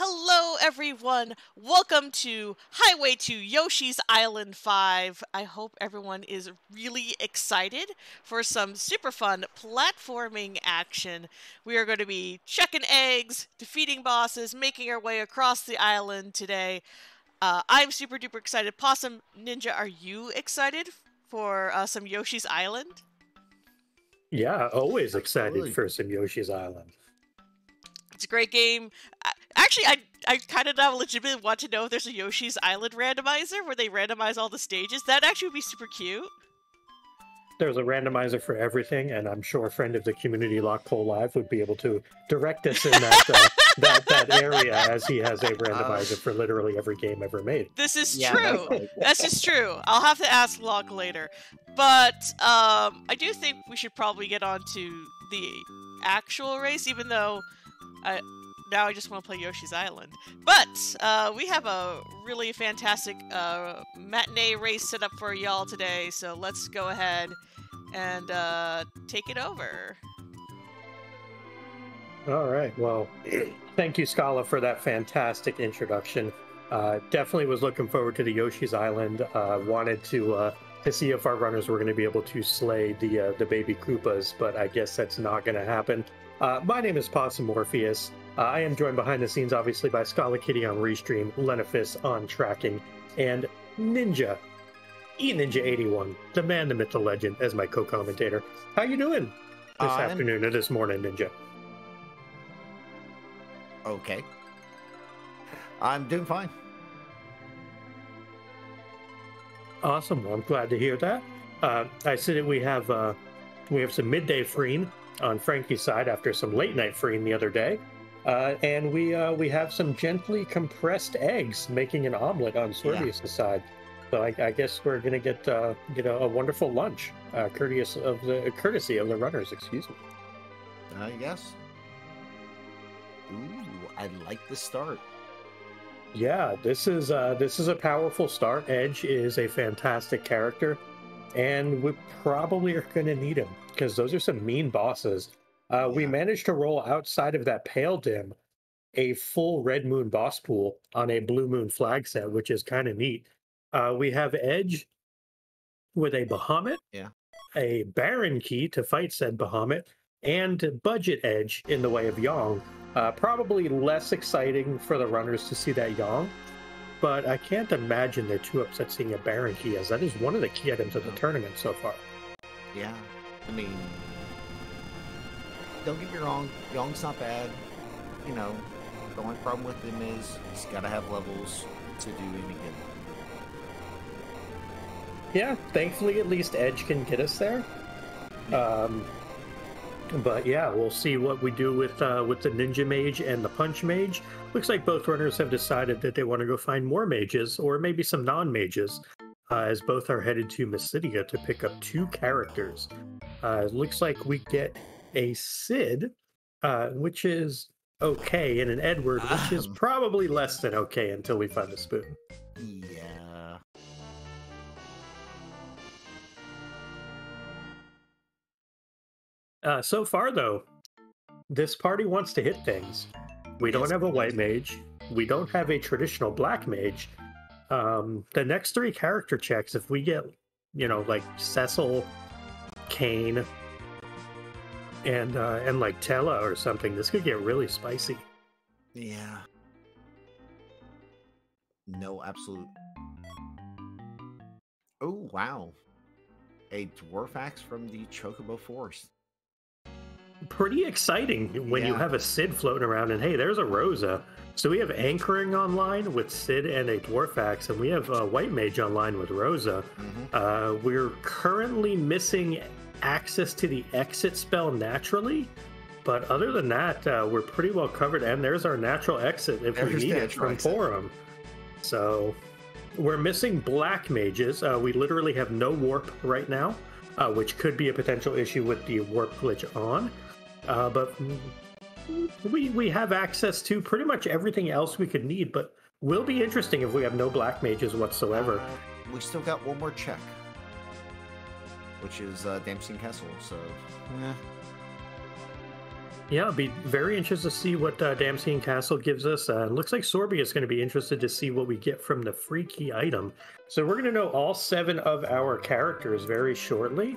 Hello, everyone. Welcome to Highway to Yoshi's Island 5. I hope everyone is really excited for some super fun platforming action. We are going to be checking eggs, defeating bosses, making our way across the island today. I'm super duper excited. Possum Ninja, are you excited for some Yoshi's Island? Yeah, always excited Absolutely. for some Yoshi's Island. It's a great game. Actually, I kind of now legitimately want to know if there's a Yoshi's Island randomizer where they randomize all the stages. That actually would be super cute. There's a randomizer for everything, and I'm sure a friend of the community, Lockpole Live, would be able to direct us in that area, as he has a randomizer for literally every game ever made. This is true. This is true. I'll have to ask Locke later. But I do think we should probably get on to the actual race, even though now I just want to play Yoshi's Island. But we have a really fantastic matinee race set up for y'all today, so let's go ahead and take it over. All right. Well, thank you, Scala, for that fantastic introduction. Definitely was looking forward to the Yoshi's Island. Wanted to see if our runners were going to be able to slay the baby Koopas, but I guess that's not going to happen. My name is Possum Morpheus. I am joined behind the scenes, obviously, by Scala Kitty on Restream, Lenifis on Tracking, and Ninja, eNinja81, the man, the myth, the legend, as my co-commentator. How you doing this afternoon or this morning, Ninja? Okay. I'm doing fine. Awesome. Well, I'm glad to hear that. I see that we have some midday freeing on Frankie's side after some late night freeing the other day, and we have some gently compressed eggs making an omelet on Sorbius' side. So I guess we're gonna get a wonderful lunch, courtesy of the runners. Excuse me. Yes. Ooh, I like the start. Yeah, this is a powerful start. Edge is a fantastic character, and we probably are going to need him because those are some mean bosses. We managed to roll outside of that Pale Dim a full Red Moon boss pool on a Blue Moon flag set, which is kind of neat. We have Edge with a Bahamut, a Baron key to fight said Bahamut, and Budget Edge in the way of Yong. Probably less exciting for the runners to see that Yong, but I can't imagine they're too upset seeing a Baron key, as that is one of the key items of the tournament so far. Yeah, I mean, don't get me wrong, Yong's not bad. You know, the only problem with him is he's got to have levels to do any good. Yeah, thankfully at least Edge can get us there. But yeah, we'll see what we do with the Ninja Mage and the Punch Mage. Looks like both runners have decided that they want to go find more mages, or maybe some non-mages, as both are headed to Mysidia to pick up 2 characters. It looks like we get a Sid, which is okay, and an Edward, which is probably less than okay until we find the spoon. Yeah. So far, though, this party wants to hit things. We don't have a white mage. We don't have a traditional black mage. The next 3 character checks, if we get, like Cecil, Kane, and like Tella or something, this could get really spicy. Yeah. No, absolute. Oh, wow. A dwarf axe from the Chocobo Forest. Pretty exciting when you have a Sid floating around, and hey, there's a Rosa. So we have anchoring online with Sid and a dwarf axe, and we have a white mage online with Rosa. We're currently missing access to the exit spell naturally, but other than that, we're pretty well covered. And there's our natural exit if we need it from Forum. So we're missing black mages. We literally have no warp right now, which could be a potential issue with the warp glitch on. But we have access to pretty much everything else we could need, but will be interesting if we have no black mages whatsoever. We still got one more check, which is Dampsing Castle, so Yeah, I'll be very interested to see what Damsine Castle gives us. Looks like Sorbius is going to be interested to see what we get from the free key item. So we're going to know all 7 of our characters very shortly,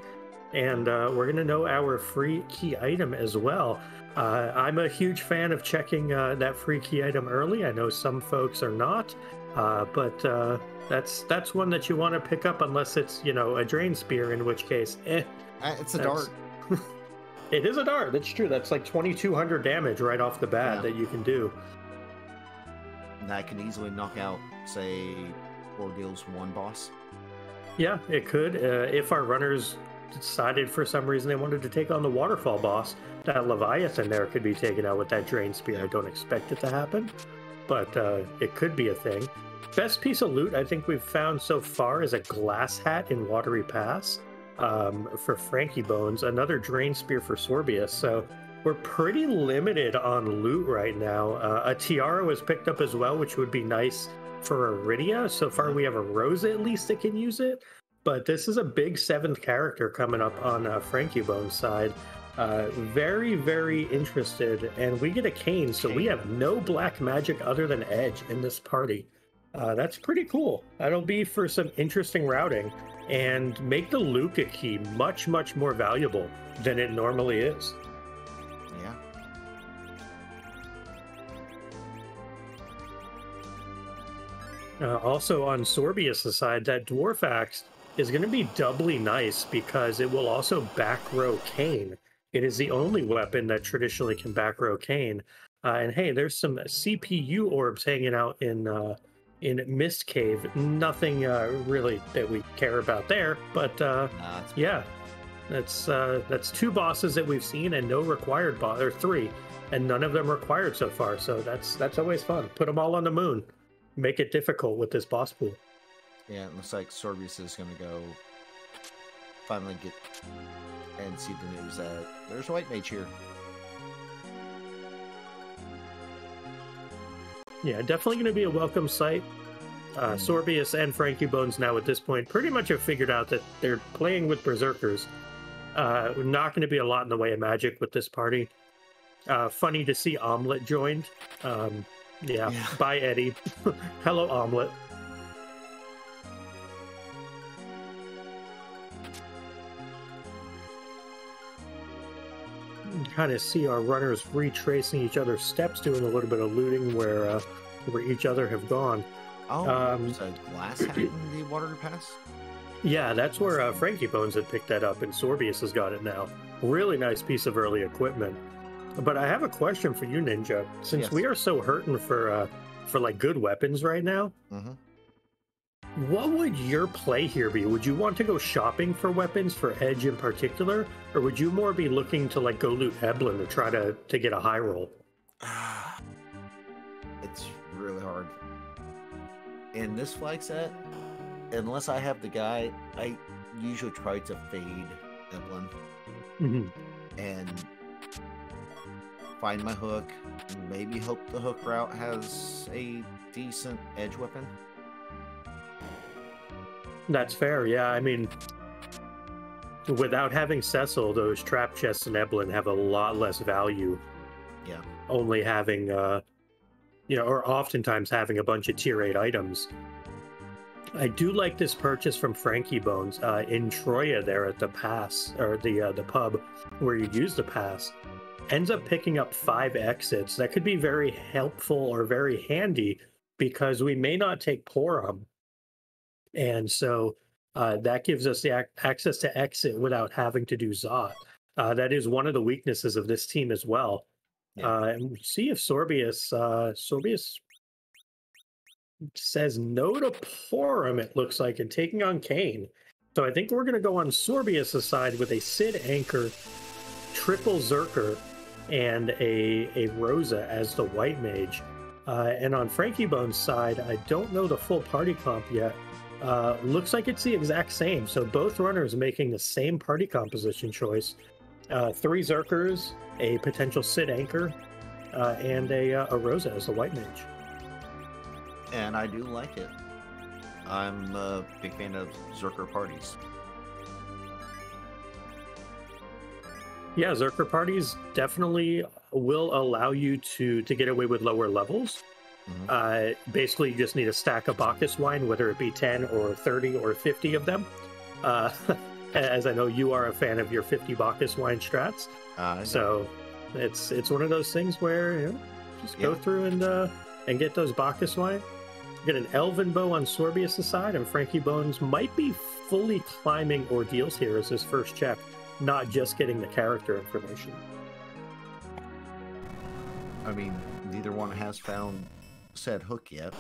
and we're going to know our free key item as well. I'm a huge fan of checking that free key item early. I know some folks are not, but that's one that you want to pick up unless it's, a drain spear, in which case, It's a dart. It is a dart. That's true. That's like 2,200 damage right off the bat that you can do. And that can easily knock out, say, Ordeal's one boss. Yeah, it could. If our runners decided for some reason they wanted to take on the waterfall boss, that Leviathan there could be taken out with that drain spear. I don't expect it to happen, but it could be a thing. Best piece of loot I think we've found so far is a glass hat in Watery Pass. For frankiebones, another drain spear for Sorbius. So we're pretty limited on loot right now. A tiara was picked up as well, which would be nice for Iridia. So far we have a Rosa at least that can use it, but this is a big 7th character coming up on frankiebones side. Very, very interested, and we get a cane, so we have no black magic other than Edge in this party. That's pretty cool. That'll be for some interesting routing and make the Luca key much, much more valuable than it normally is. Yeah. Also on Sorbius' side, that Dwarf Axe is going to be doubly nice because it will also back row cane. It is the only weapon that traditionally can back row cane. And hey, there's some CPU orbs hanging out in Mist Cave. Nothing really that we care about there, but yeah, that's 2 bosses that we've seen and no required boss, or 3, and none of them required so far. So that's always fun. Put them all on the moon, make it difficult with this boss pool. Yeah, it looks like Sorbius is going to go finally get and see the news that there's a white mage here. Yeah, definitely going to be a welcome sight. Sorbius and frankiebones now at this point pretty much have figured out that they're playing with berserkers. Not going to be a lot in the way of magic with this party. Funny to see Omelet joined. Yeah, bye Eddie. Hello Omelet. Kind of see our runners retracing each other's steps, doing a little bit of looting where each other have gone. Oh, there's a glass hat in the Water Pass? Yeah, that's where frankiebones had picked that up, and Sorbius has got it now. Really nice piece of early equipment. But I have a question for you, Ninja. Since we are so hurting for like good weapons right now, what would your play here be? Would you want to go shopping for weapons for Edge in particular, or would you more be looking to like go loot Eblin to try to get a high roll? It's really hard. In this flag set, unless I have the guy, I usually try to fade Eblin and find my hook, and maybe hope the hook route has a decent edge weapon. That's fair, yeah. I mean, without having Cecil, those trap chests in Eblin have a lot less value. Yeah. Only having, or oftentimes having a bunch of tier 8 items. I do like this purchase from frankiebones in Troya there at the pass, or the pub where you use the pass. Ends up picking up 5 exits. That could be very helpful or very handy because we may not take Porum. And so that gives us the access to exit without having to do Zot. That is one of the weaknesses of this team as well. Yeah. And we see if Sorbius says no to Porum, it looks like, and taking on Kane. So I think we're going to go on Sorbius' side with a Sid Anchor, triple Zerker, and a Rosa as the white mage. And on frankiebones' side, I don't know the full party comp yet. Looks like it's the exact same. So both runners making the same party composition choice. 3 Zerkers, a potential Sid Anchor, and a Rosa as the white mage. And I do like it. I'm a big fan of Zerker parties. Yeah, Zerker parties definitely will allow you to get away with lower levels. Basically, you just need a stack of Bacchus wine, whether it be 10 or 30 or 50 of them. As I know you are a fan of your 50 Bacchus wine strats. So it's one of those things where, you know, just go through and get those Bacchus wine. Get an Elven Bow on Sorbius' side, and frankiebones might be fully climbing ordeals here as his first check, not just getting the character information. I mean, neither one has found said hook yet.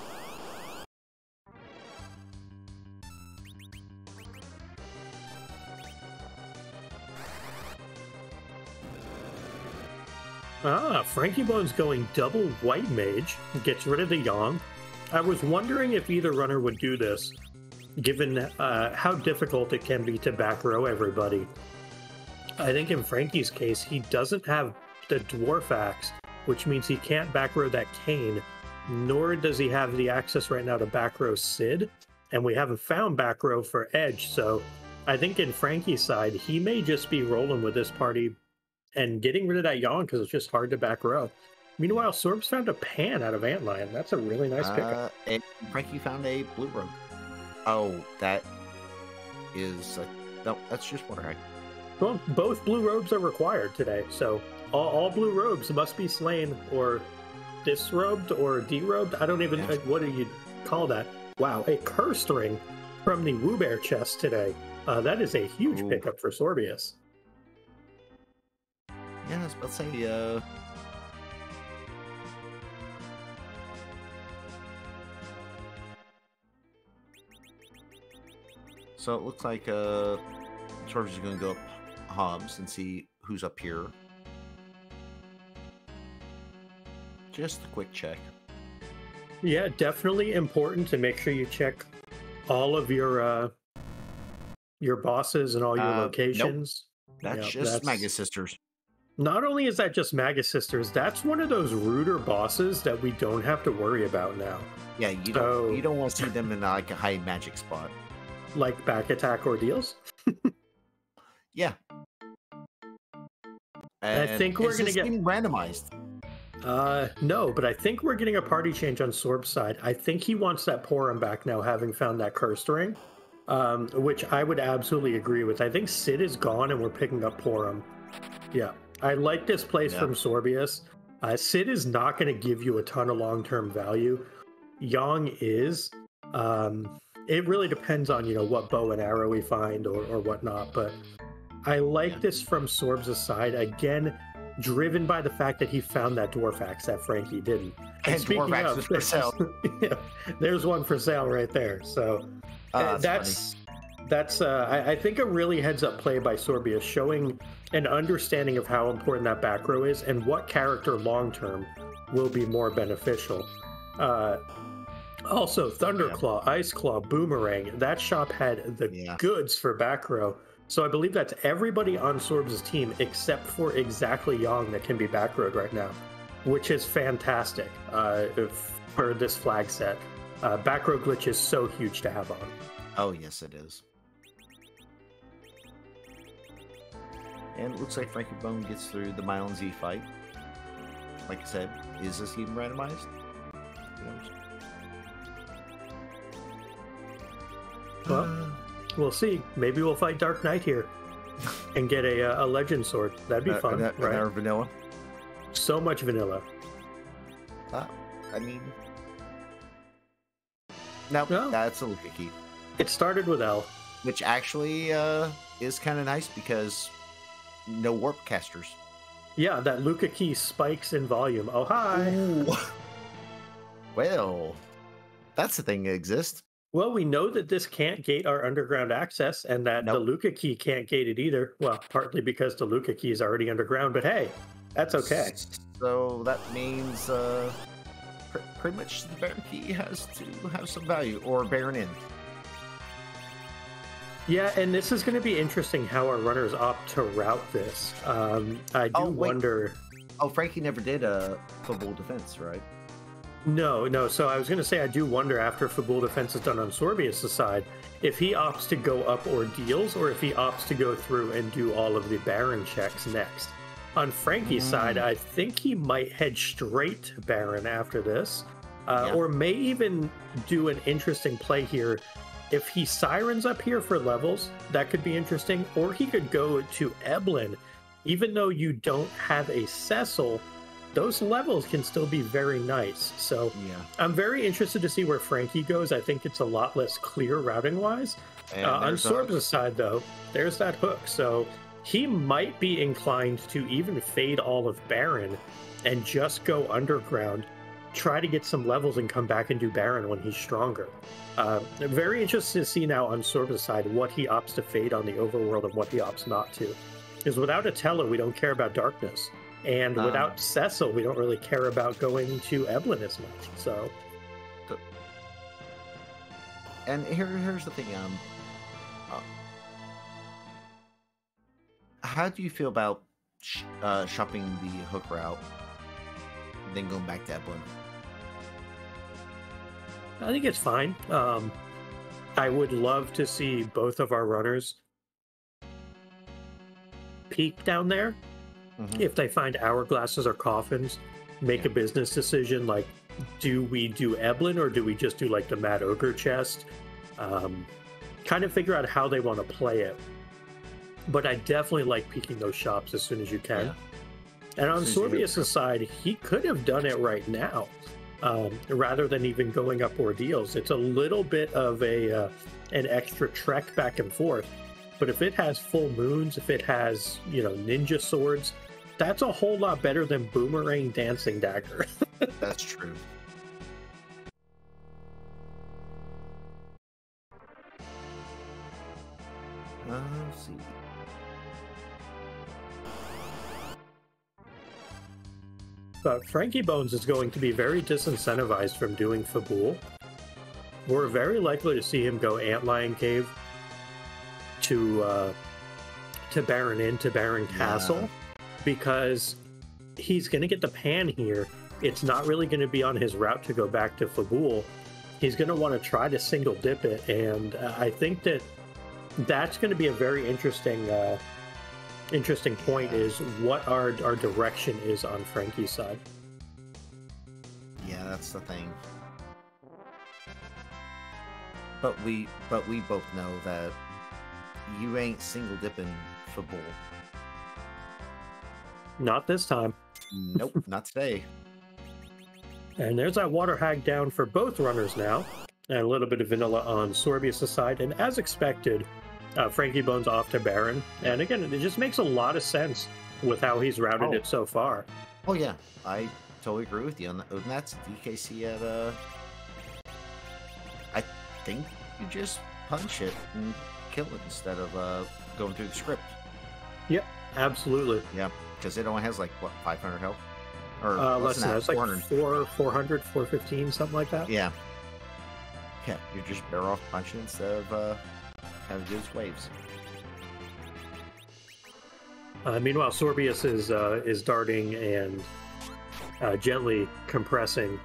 frankiebones going double white mage, gets rid of the Yang. I was wondering if either runner would do this, given how difficult it can be to back row everybody. I think in Frankie's case, he doesn't have the dwarf axe, which means he can't back row that cane, nor does he have the access right now to back row Sid, and we haven't found back row for Edge, so I think in Frankie's side, he may just be rolling with this party and getting rid of that Yang because it's just hard to back row. Meanwhile, Sorbs found a pan out of Antlion. That's a really nice pickup. And Frankie found a blue robe. Oh, that is... no, that's just water hag. Well, both blue robes are required today, so all blue robes must be slain or disrobed or derobed. I don't even... what do you call that? Wow, a cursed ring from the Woo Bear chest today. That is a huge pickup for Sorbius. Yeah, I was about to say... So it looks like Sorbius is going to go up Hobbs and see who's up here. Just a quick check. Yeah, definitely important to make sure you check all of your bosses and all your locations. Nope. That's just Magus Sisters. Not only is that just Magus Sisters, that's one of those ruder bosses that we don't have to worry about now. Yeah, you don't want to see them in like a high magic spot. Like back attack ordeals? Yeah. And I think we're going to get randomized. No, but I think we're getting a party change on Sorb's side. I think he wants that Porum back now, having found that cursed ring, which I would absolutely agree with. I think Sid is gone and we're picking up Porum. Yeah, I like this place from Sorbius. Sid is not going to give you a ton of long-term value. Yang is. It really depends on, what bow and arrow we find or whatnot, but I like this from Sorbs' side. Again, driven by the fact that he found that dwarf axe that Frankie didn't. And dwarf axe is for sale. There's one for sale right there. So that's I think a really heads-up play by Sorbius, showing an understanding of how important that back row is and what character long-term will be more beneficial. Also, Thunderclaw, Ice Claw, Boomerang, that shop had the goods for back row. So I believe that's everybody on Sorbs' team except for exactly Yang that can be back rowed right now, which is fantastic for this flag set. Back row glitch is so huge to have on. Oh, yes, it is. And it looks like Frankie Bone gets through the Mile and Z fight. Like I said, is this even randomized? Who knows? Well, we'll see. Maybe we'll fight Dark Knight here and get a legend sword. That'd be fun, right? Another vanilla? So much vanilla. I mean... No, that's a Luca key. It started with L. Which actually is kind of nice because no warp casters. Yeah, that Luca key spikes in volume. Oh, hi! Ooh. Well, that's the thing that exists. Well, we know that this can't gate our underground access, and that the Luca key can't gate it either. Well, partly because the Luca key is already underground, but hey, that's okay. So that means pretty much the Baron key has to have some value, or Baron in. Yeah, and this is going to be interesting how our runners opt to route this. I do wonder... Oh, Frankie never did a full defense, right? No. So I was going to say, I do wonder after Fabul defense is done on Sorbius' side, if he opts to go up ordeals or if he opts to go through and do all of the Baron checks next. On Frankie's side, I think he might head straight to Baron after this, or may even do an interesting play here. If he Sirens up here for levels, that could be interesting, or he could go to Eblin. Even though you don't have a Cecil, those levels can still be very nice. So I'm very interested to see where Frankie goes. I think it's a lot less clear routing-wise. On Sorb's side, though, there's that hook. So he might be inclined to even fade all of Baron and just go underground, try to get some levels and come back and do Baron when he's stronger. Very interested to see now on Sorb's side what he opts to fade on the overworld and what he opts not to. Because without Atella, we don't care about darkness. And without Cecil, we don't really care about going to Eblin as much. So, and here's the thing. How do you feel about shopping the hook route, then going back to Eblin? I think it's fine. I would love to see both of our runners peak down there. If they find hourglasses or coffins, make a business decision like, do we do Eblin or do we just do like the Mad Ogre chest? Kind of figure out how they want to play it. But I definitely like peeking those shops as soon as you can. And on Sorbius' side, he could have done it right now, rather than even going up ordeals. It's a little bit of an extra trek back and forth. But if it has full moons, if it has, ninja swords, that's a whole lot better than Boomerang Dancing Dagger. That's true. Let's see. But frankiebones is going to be very disincentivized from doing Fabul. We're very likely to see him go Antlion Cave to Baron Inn, to Baron Castle, because he's going to get the pan here. It's not really going to be on his route to go back to Fabul. He's going to want to try to single dip it, and I think that's going to be a very interesting point, is what our direction is on Frankie's side. Yeah, that's the thing. But we both know that you ain't single dipping Fabul. Not this time. Nope, not today. And there's that water hag down for both runners now. And a little bit of vanilla on Sorbius' side. And as expected, frankiebones off to Baron. And again, it just makes a lot of sense with how he's routed it so far. Oh yeah, I totally agree with you on that. That's DKC at I think you just punch it and kill it instead of going through the script. Yep, absolutely. Yeah, because it only has like, what, 500 health? Or less than that. It's like 400, 415, something like that. Yeah. Yeah, you're just better off punching instead of having those waves. Meanwhile, Sorbius is darting and gently compressing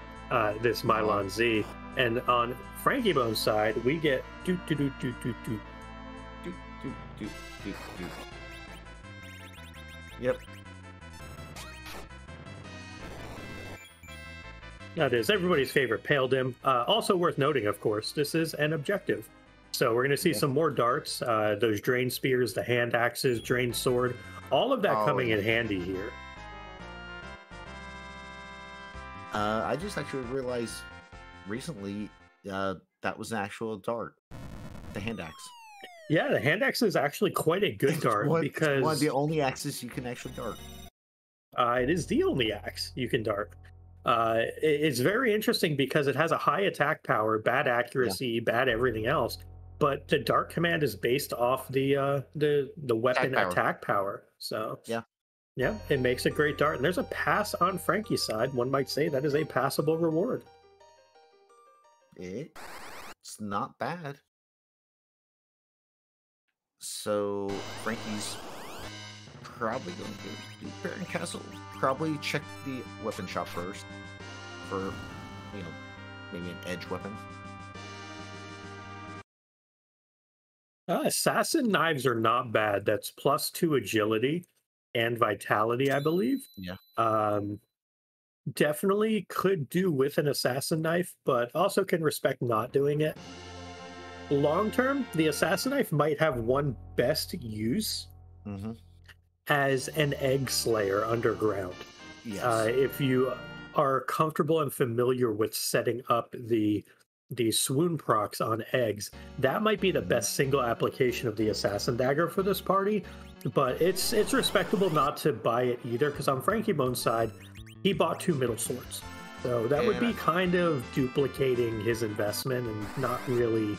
this Mylon Z. And on frankiebone's side, we get Yep. That is everybody's favorite Pale Dim. Also worth noting, of course, this is an objective. So we're going to see some more darts, those drain spears, the hand axes, drain sword, all of that coming in handy here. I just actually realized recently that was an actual dart, the hand axe. Yeah, the hand axe is actually quite a good dart because it's one of the only axes you can actually dart. It is the only axe you can dart. It's very interesting because it has a high attack power, bad accuracy, bad everything else. But the dart command is based off the weapon attack power. So yeah, it makes a great dart. And there's a pass on Frankie's side. One might say that is a passable reward. It's not bad. So Frankie's probably going to do Baron Castle. Probably check the weapon shop first for maybe an edge weapon. Assassin knives are not bad. That's +2 agility and vitality, I believe. Yeah. Definitely could do with an assassin knife, but also can respect not doing it. Long term, the assassin knife might have one best use as an egg slayer underground. Yes. If you are comfortable and familiar with setting up the swoon procs on eggs, that might be the best single application of the assassin dagger for this party. But it's respectable not to buy it either, because on frankiebones' side, he bought 2 middle swords, so that would be kind of duplicating his investment and not really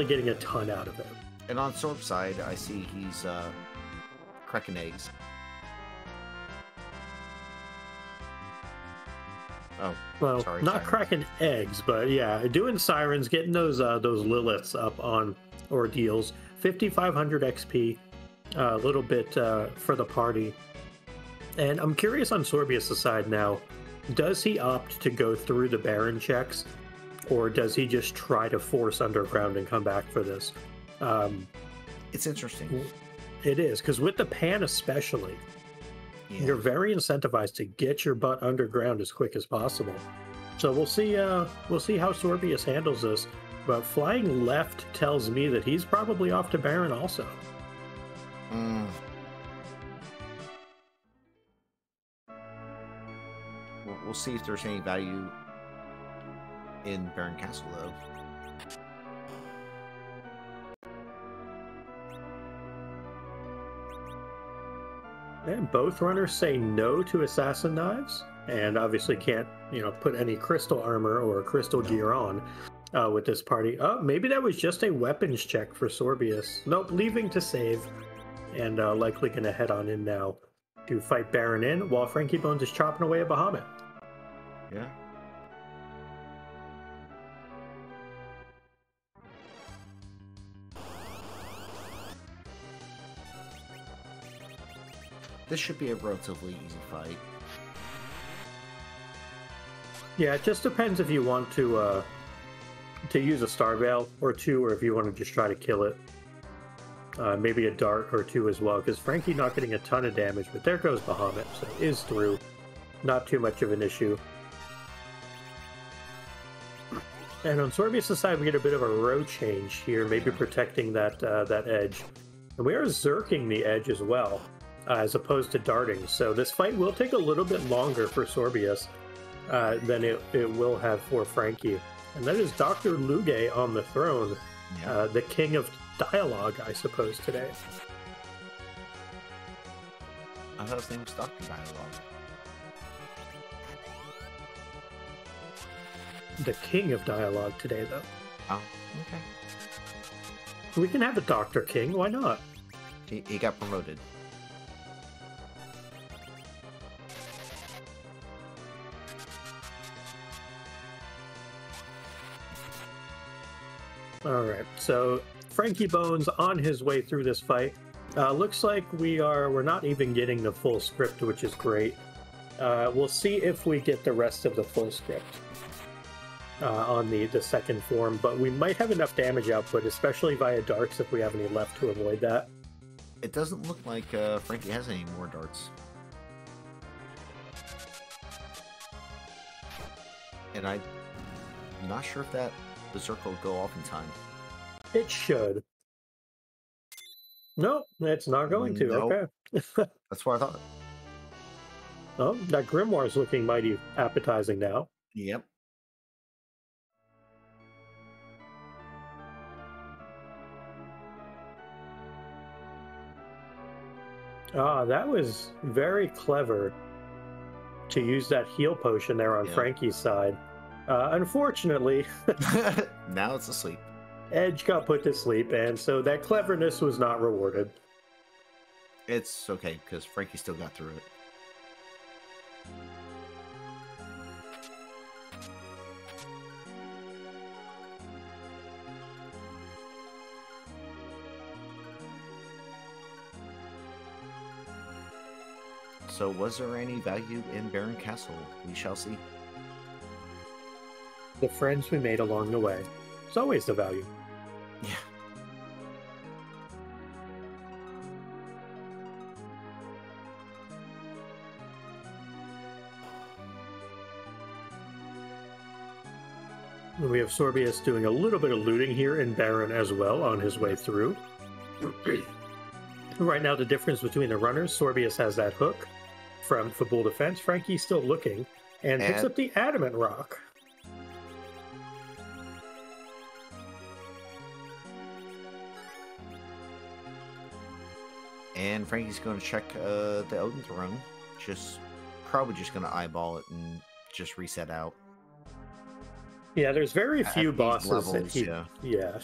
getting a ton out of it. And on Sorb's side, I see he's cracking eggs. Oh, well, sorry, not sirens. cracking eggs, but yeah, doing sirens, getting those Liliths up on ordeals. 5,500 XP, a little bit for the party. And I'm curious on Sorbius' side now, does he opt to go through the Baron checks, or does he just try to force underground and come back for this? It's interesting. It is, because with the pan especially, you're very incentivized to get your butt underground as quick as possible. So we'll see how Sorbius handles this. But flying left tells me that he's probably off to Baron also. We'll see if there's any value in Baron Castle, though. And both runners say no to assassin knives, and obviously can't, put any crystal armor or crystal gear on with this party. Oh, maybe that was just a weapons check for Sorbius. Nope, leaving to save, and likely going to head on in now to fight Baron in, while frankiebones is chopping away at Bahamut. Yeah. This should be a relatively easy fight. Yeah, it just depends if you want to use a Star Veil or 2, or if you want to just try to kill it. Maybe a dart or 2 as well, because Frankie not getting a ton of damage, but there goes Bahamut, so it is through. Not too much of an issue. And on Sorbius' side, we get a bit of a row change here, maybe protecting that edge. And we are zerking the edge as well, as opposed to darting. So this fight will take a little bit longer for Sorbius than it will have for Frankie. And that is Dr. Luge on the throne, the king of dialogue, I suppose, today. I thought his name was Dr. Dialogue. The king of dialogue today, though. Oh, okay. We can have a Dr. King, why not? He got promoted. Alright, so frankiebones on his way through this fight. Looks like we're not even getting the full script, which is great. We'll see if we get the rest of the full script on the second form, but we might have enough damage output, especially via darts if we have any left to avoid that. It doesn't look like Frankie has any more darts. And I'm not sure if that berserker will go off in time. It should. Nope, it's not going to. Nope. Okay. That's what I thought. Oh, that grimoire is looking mighty appetizing now. Yep. Ah, that was very clever to use that heal potion there on Frankie's side. Unfortunately, now it's asleep. Edge got put to sleep, and so that cleverness was not rewarded. It's okay, because Frankie still got through it. So was there any value in Baron Castle? We shall see. the friends we made along the way. It's always the value. Yeah. And we have Sorbius doing a little bit of looting here in Baron as well on his way through. Right now, the difference between the runners, Sorbius has that hook from Fabul Defense. Frankie's still looking and picks up the Adamant Rock. And Frankie's going to check the Odin Throne. Probably just going to eyeball it and just reset out. Yeah, there's very few bosses levels, that he... Yeah.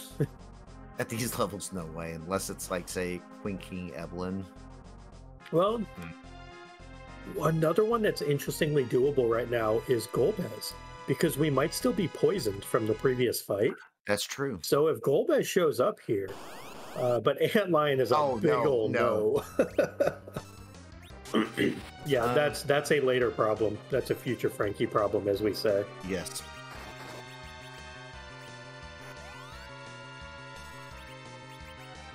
At these levels, no way. Unless it's like, say, Queen King Evelyn. Well, another one that's interestingly doable right now is Golbez, because we might still be poisoned from the previous fight. That's true. So if Golbez shows up here, but Antlion is a big old no. Yeah, that's a later problem. That's a future Frankie problem, as we say. Yes.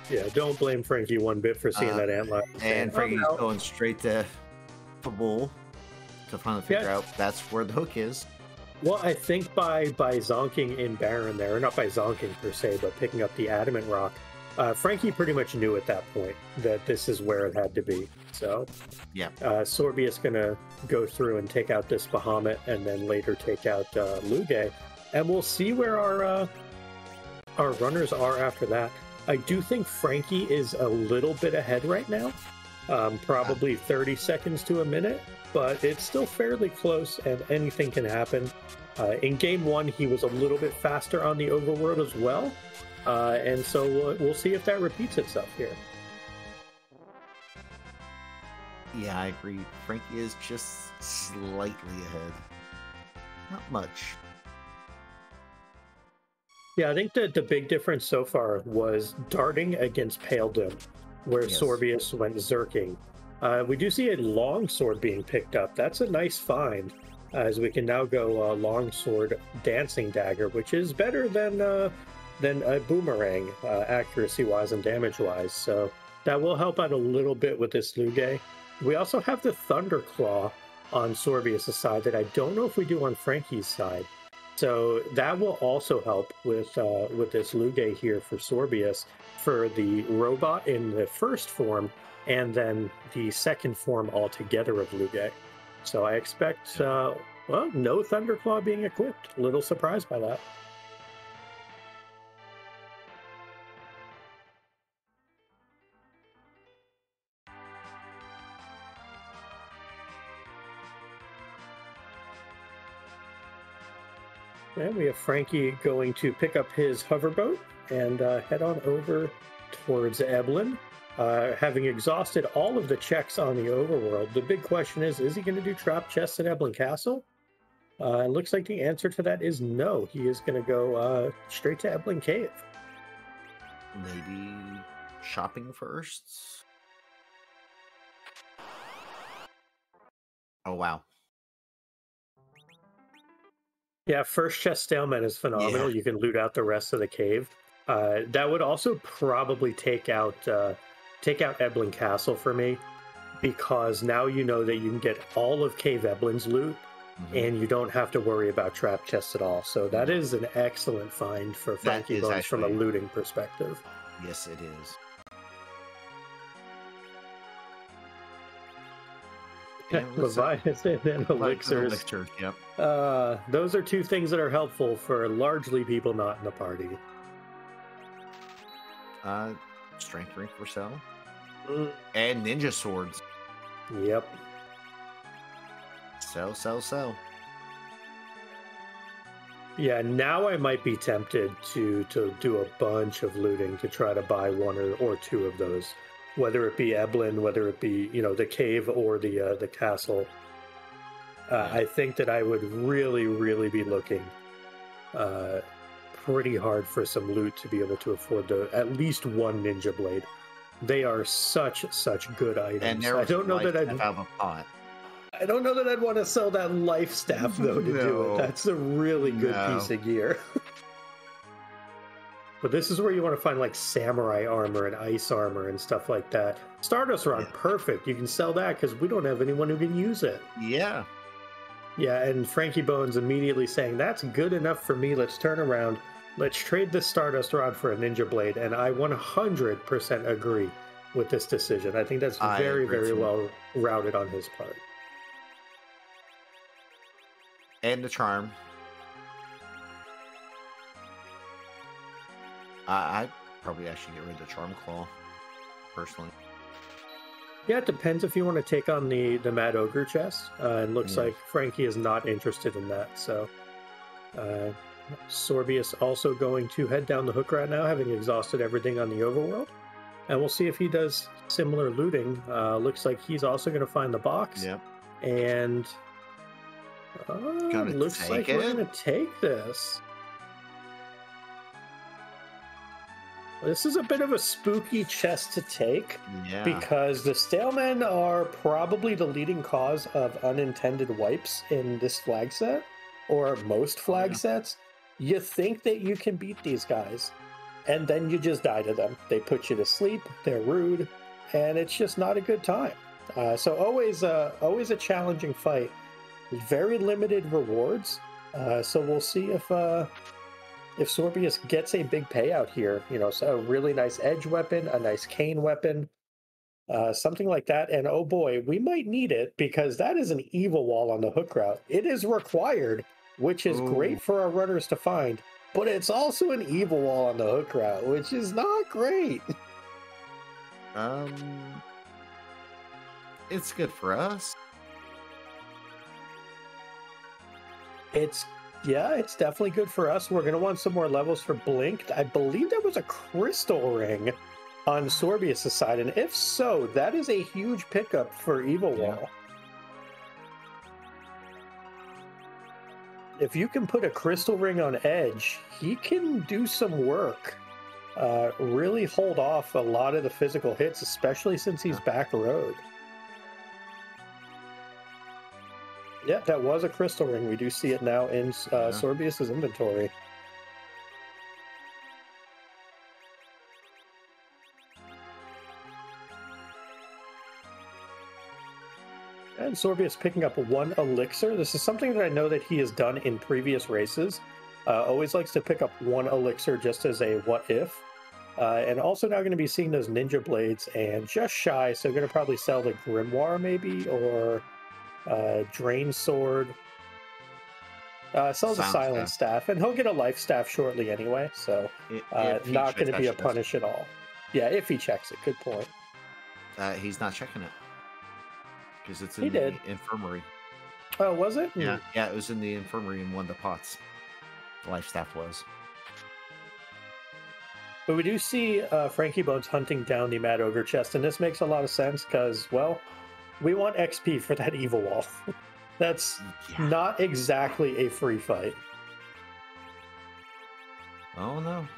Yeah, don't blame Frankie one bit for seeing that Antlion. And Frankie's going straight to Fabul to finally figure out that's where the hook is. Well, I think by zonking in Baron there, or not by zonking per se, but picking up the Adamant Rock, Frankie pretty much knew at that point that this is where it had to be. So, yeah, Sorbius gonna go through and take out this Bahamut, and then later take out Luge, and we'll see where our runners are after that. I do think Frankie is a little bit ahead right now, probably 30 seconds to a minute, but it's still fairly close, and anything can happen. In Game 1, he was a little bit faster on the overworld as well, and so we'll see if that repeats itself here. Yeah, I agree. Frankie is just slightly ahead. Not much. Yeah, I think that the big difference so far was darting against Pale Dim, where Sorbius went zerking. We do see a longsword being picked up. That's a nice find, as we can now go longsword dancing dagger, which is better than a boomerang, accuracy-wise and damage-wise. So that will help out a little bit with this Luge. We also have the Thunderclaw on Sorbius' side that I don't know if we do on Frankie's side. So that will also help with this Luge here for Sorbius for the robot in the first form, and then the second form altogether of Luge. So I expect, no Thunderclaw being equipped. A little surprised by that. And we have Frankie going to pick up his hoverboat and head on over towards Eblin. Having exhausted all of the checks on the overworld, the big question is he going to do trap chests at Eblin Castle? It looks like the answer to that is no. He is going to go straight to Eblin Cave. Maybe shopping first? Oh, wow. Yeah, first chest stalemate is phenomenal. Yeah. You can loot out the rest of the cave. That would also probably take out Eblin Castle for me, because now you know that you can get all of Cave Eblin's loot, and you don't have to worry about trap chests at all. So that is an excellent find for frankiebones from a looting perspective. Yes, it is. Leviathan and elixirs. Elixir, yep. Those are two things that are helpful for largely people not in the party. Strength drink for sale. And ninja swords. Yep. Sell. Yeah, now I might be tempted to do a bunch of looting to try to buy one or two of those. Whether it be Eblin, whether it be, the cave or the castle. I think that I would really, really be looking pretty hard for some loot to be able to afford at least one ninja blade. They are such good items. And I don't know that I'd have a pot. I don't know that I'd want to sell that life staff, though, to do it. That's a really good piece of gear. But this is where you want to find, like, samurai armor and ice armor and stuff like that. Stardust Rod, perfect. You can sell that because we don't have anyone who can use it. Yeah. Yeah, and frankiebones immediately saying, that's good enough for me. Let's turn around. Let's trade this Stardust Rod for a Ninja Blade. And I 100% agree with this decision. I think that's very, very well routed on his part. And the charm. I'd probably actually get rid of the Charm Claw, personally. Yeah, it depends if you want to take on the Mad Ogre chest. It looks like Frankie is not interested in that. So Sorbius also going to head down the hook route now, having exhausted everything on the overworld. And we'll see if he does similar looting. Looks like he's also going to find the box. Yep. And looks like we're going to take this. This is a bit of a spooky chest to take, because the Stalemen are probably the leading cause of unintended wipes in this flag set, or most flag sets. You think that you can beat these guys, and then you just die to them. They put you to sleep, they're rude, and it's just not a good time. So always a challenging fight. Very limited rewards, so we'll see if Sorbius gets a big payout here, so a really nice edge weapon, a nice cane weapon, something like that. And oh boy, we might need it, because that is an evil wall on the hook route. It is required, which is great for our runners to find, but it's also an evil wall on the hook route, which is not great. It's good for us. It's definitely good for us. We're going to want some more levels for Blinked. I believe there was a crystal ring on Sorbius' side, and if so, that is a huge pickup for Evil Wall. If you can put a crystal ring on Edge, he can do some work. Really hold off a lot of the physical hits, especially since he's back road. Yeah, that was a crystal ring. We do see it now in Sorbius' inventory. And Sorbius picking up 1 elixir. This is something that I know that he has done in previous races. Always likes to pick up 1 elixir just as a what if. And also now going to be seeing those ninja blades, and just shy, so going to probably sell the grimoire maybe, or drain sword. Sells a silent staff, and he'll get a life staff shortly anyway, so not going to be a punish at all. Yeah, if he checks it. Good point. He's not checking it, because it's in the infirmary. Oh, was it? Yeah, it was in the infirmary in one of the pots. The life staff was. But we do see frankiebones hunting down the Mad Ogre chest, and this makes a lot of sense because, well, we want XP for that evil wall. That's not exactly a free fight. Oh, no.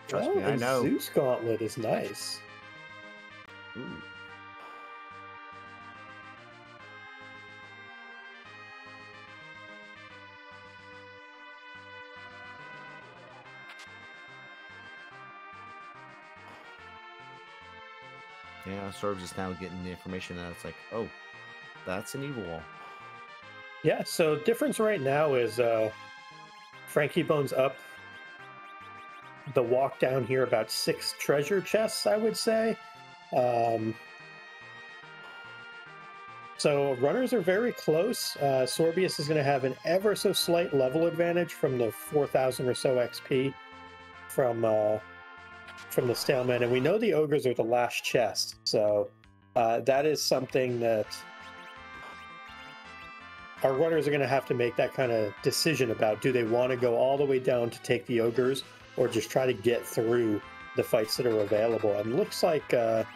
Trust me, I know. Zeus Gauntlet is nice. Ooh. Yeah, Sorbs is now getting the information that it's like, oh, that's an evil wall. Yeah, so difference right now is frankiebones up the walk down here about 6 treasure chests, I would say. So runners are very close. Sorbius is going to have an ever so slight level advantage from the 4,000 or so XP from the Stalemen, and we know the ogres are the last chest, so that is something that our runners are going to have to make that kind of decision about. Do they want to go all the way down to take the ogres, or just try to get through the fights that are available? And looks like we're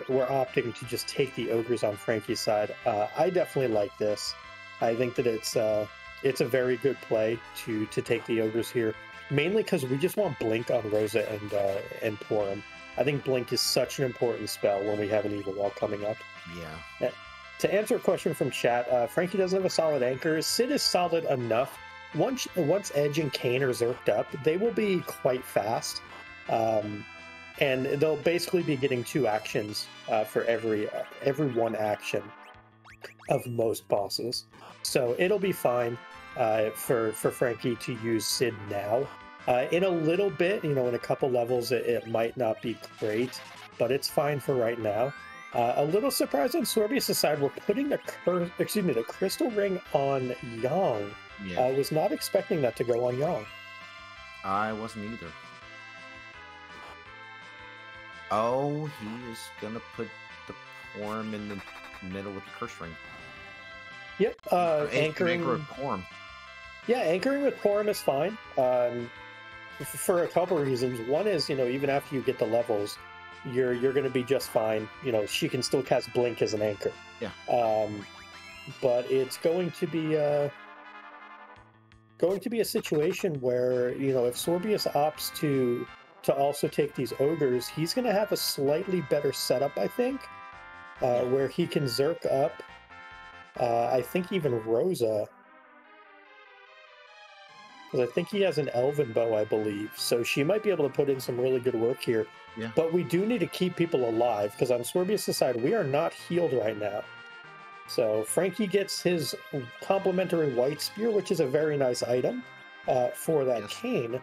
opting to just take the ogres on Frankie's side. I definitely like this. I think that it's a very good play to take the ogres here, mainly because we just want Blink on Rosa and Porum. I think Blink is such an important spell when we have an evil wall coming up. Yeah. To answer a question from chat, Frankie doesn't have a solid anchor. Sid is solid enough. Once Edge and Kane are zerked up, they will be quite fast. And they'll basically be getting 2 actions for every one action of most bosses. So it'll be fine for Frankie to use Sid now. In a little bit, in a couple levels, it might not be great, but it's fine for right now. A little surprised on Sorbius' side, we're putting the crystal ring on Yang. Yeah. I was not expecting that to go on Yang. I wasn't either. Oh, he is gonna put the Porm in the middle with the curse ring. Yep, anchoring with Porm. Yeah, anchoring with Porm is fine. For a couple of reasons. One is, even after you get the levels, you're going to be just fine. She can still cast Blink as an anchor. Yeah. But it's going to be a situation where, if Sorbius opts to also take these ogres, he's going to have a slightly better setup, I think, where he can zerk up. I think even Rosa, because I think he has an Elven Bow, I believe. So she might be able to put in some really good work here. Yeah. But we do need to keep people alive, because on Sorbius' side, we are not healed right now. So Frankie gets his complementary White Spear, which is a very nice item for that Cane.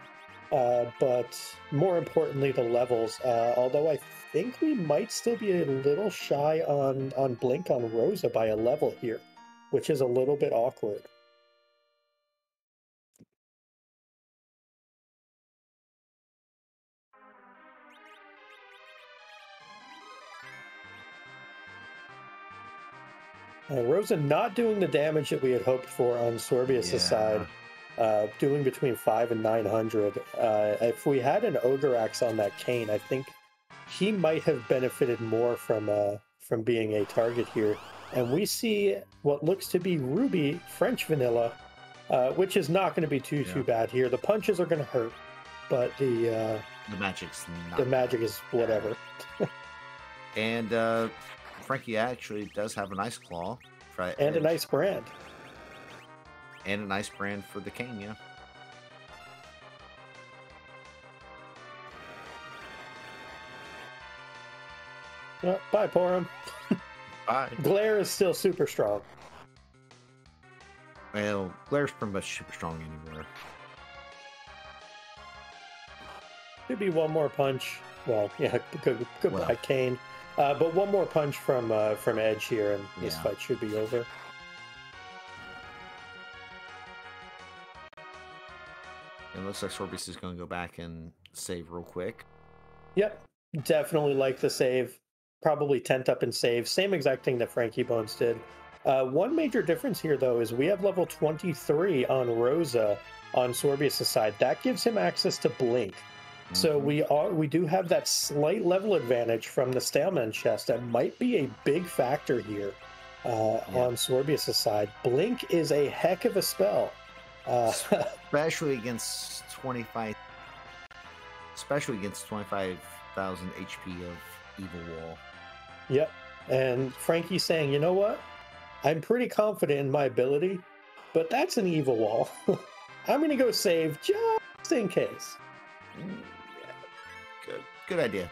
But more importantly, the levels. Although I think we might still be a little shy on Blink on Rosa by a level here, which is a little bit awkward. Rosa not doing the damage that we had hoped for on Sorbius' side, doing between 5 and 900. If we had an Ogre Axe on that Cane, I think he might have benefited more from being a target here. And we see what looks to be Ruby French Vanilla, which is not going to be too bad here. The punches are going to hurt, but the magic's not. The magic is whatever. And Frankie actually does have a nice claw. And a nice brand. And a nice brand for the Cane, Bye, Porum. Bye. Glare is still super strong. Well, Glare's pretty much super strong anywhere. Could be one more punch. Well, yeah, goodbye, Cane. But one more punch from Edge here, and this fight should be over. It looks like Sorbius is going to go back and save real quick. Yep, definitely like the save. Probably tent up and save. Same exact thing that frankiebones did. One major difference here, though, is we have level 23 on Rosa on Sorbius' side. That gives him access to Blink. So we do have that slight level advantage from the Staleman chest. That might be a big factor here on Sorbius' side. Blink is a heck of a spell. Especially against 25,000 HP of Evil Wall. Yep. And Frankie's saying, you know what? I'm pretty confident in my ability, but that's an Evil Wall. I'm going to go save just in case. Good idea.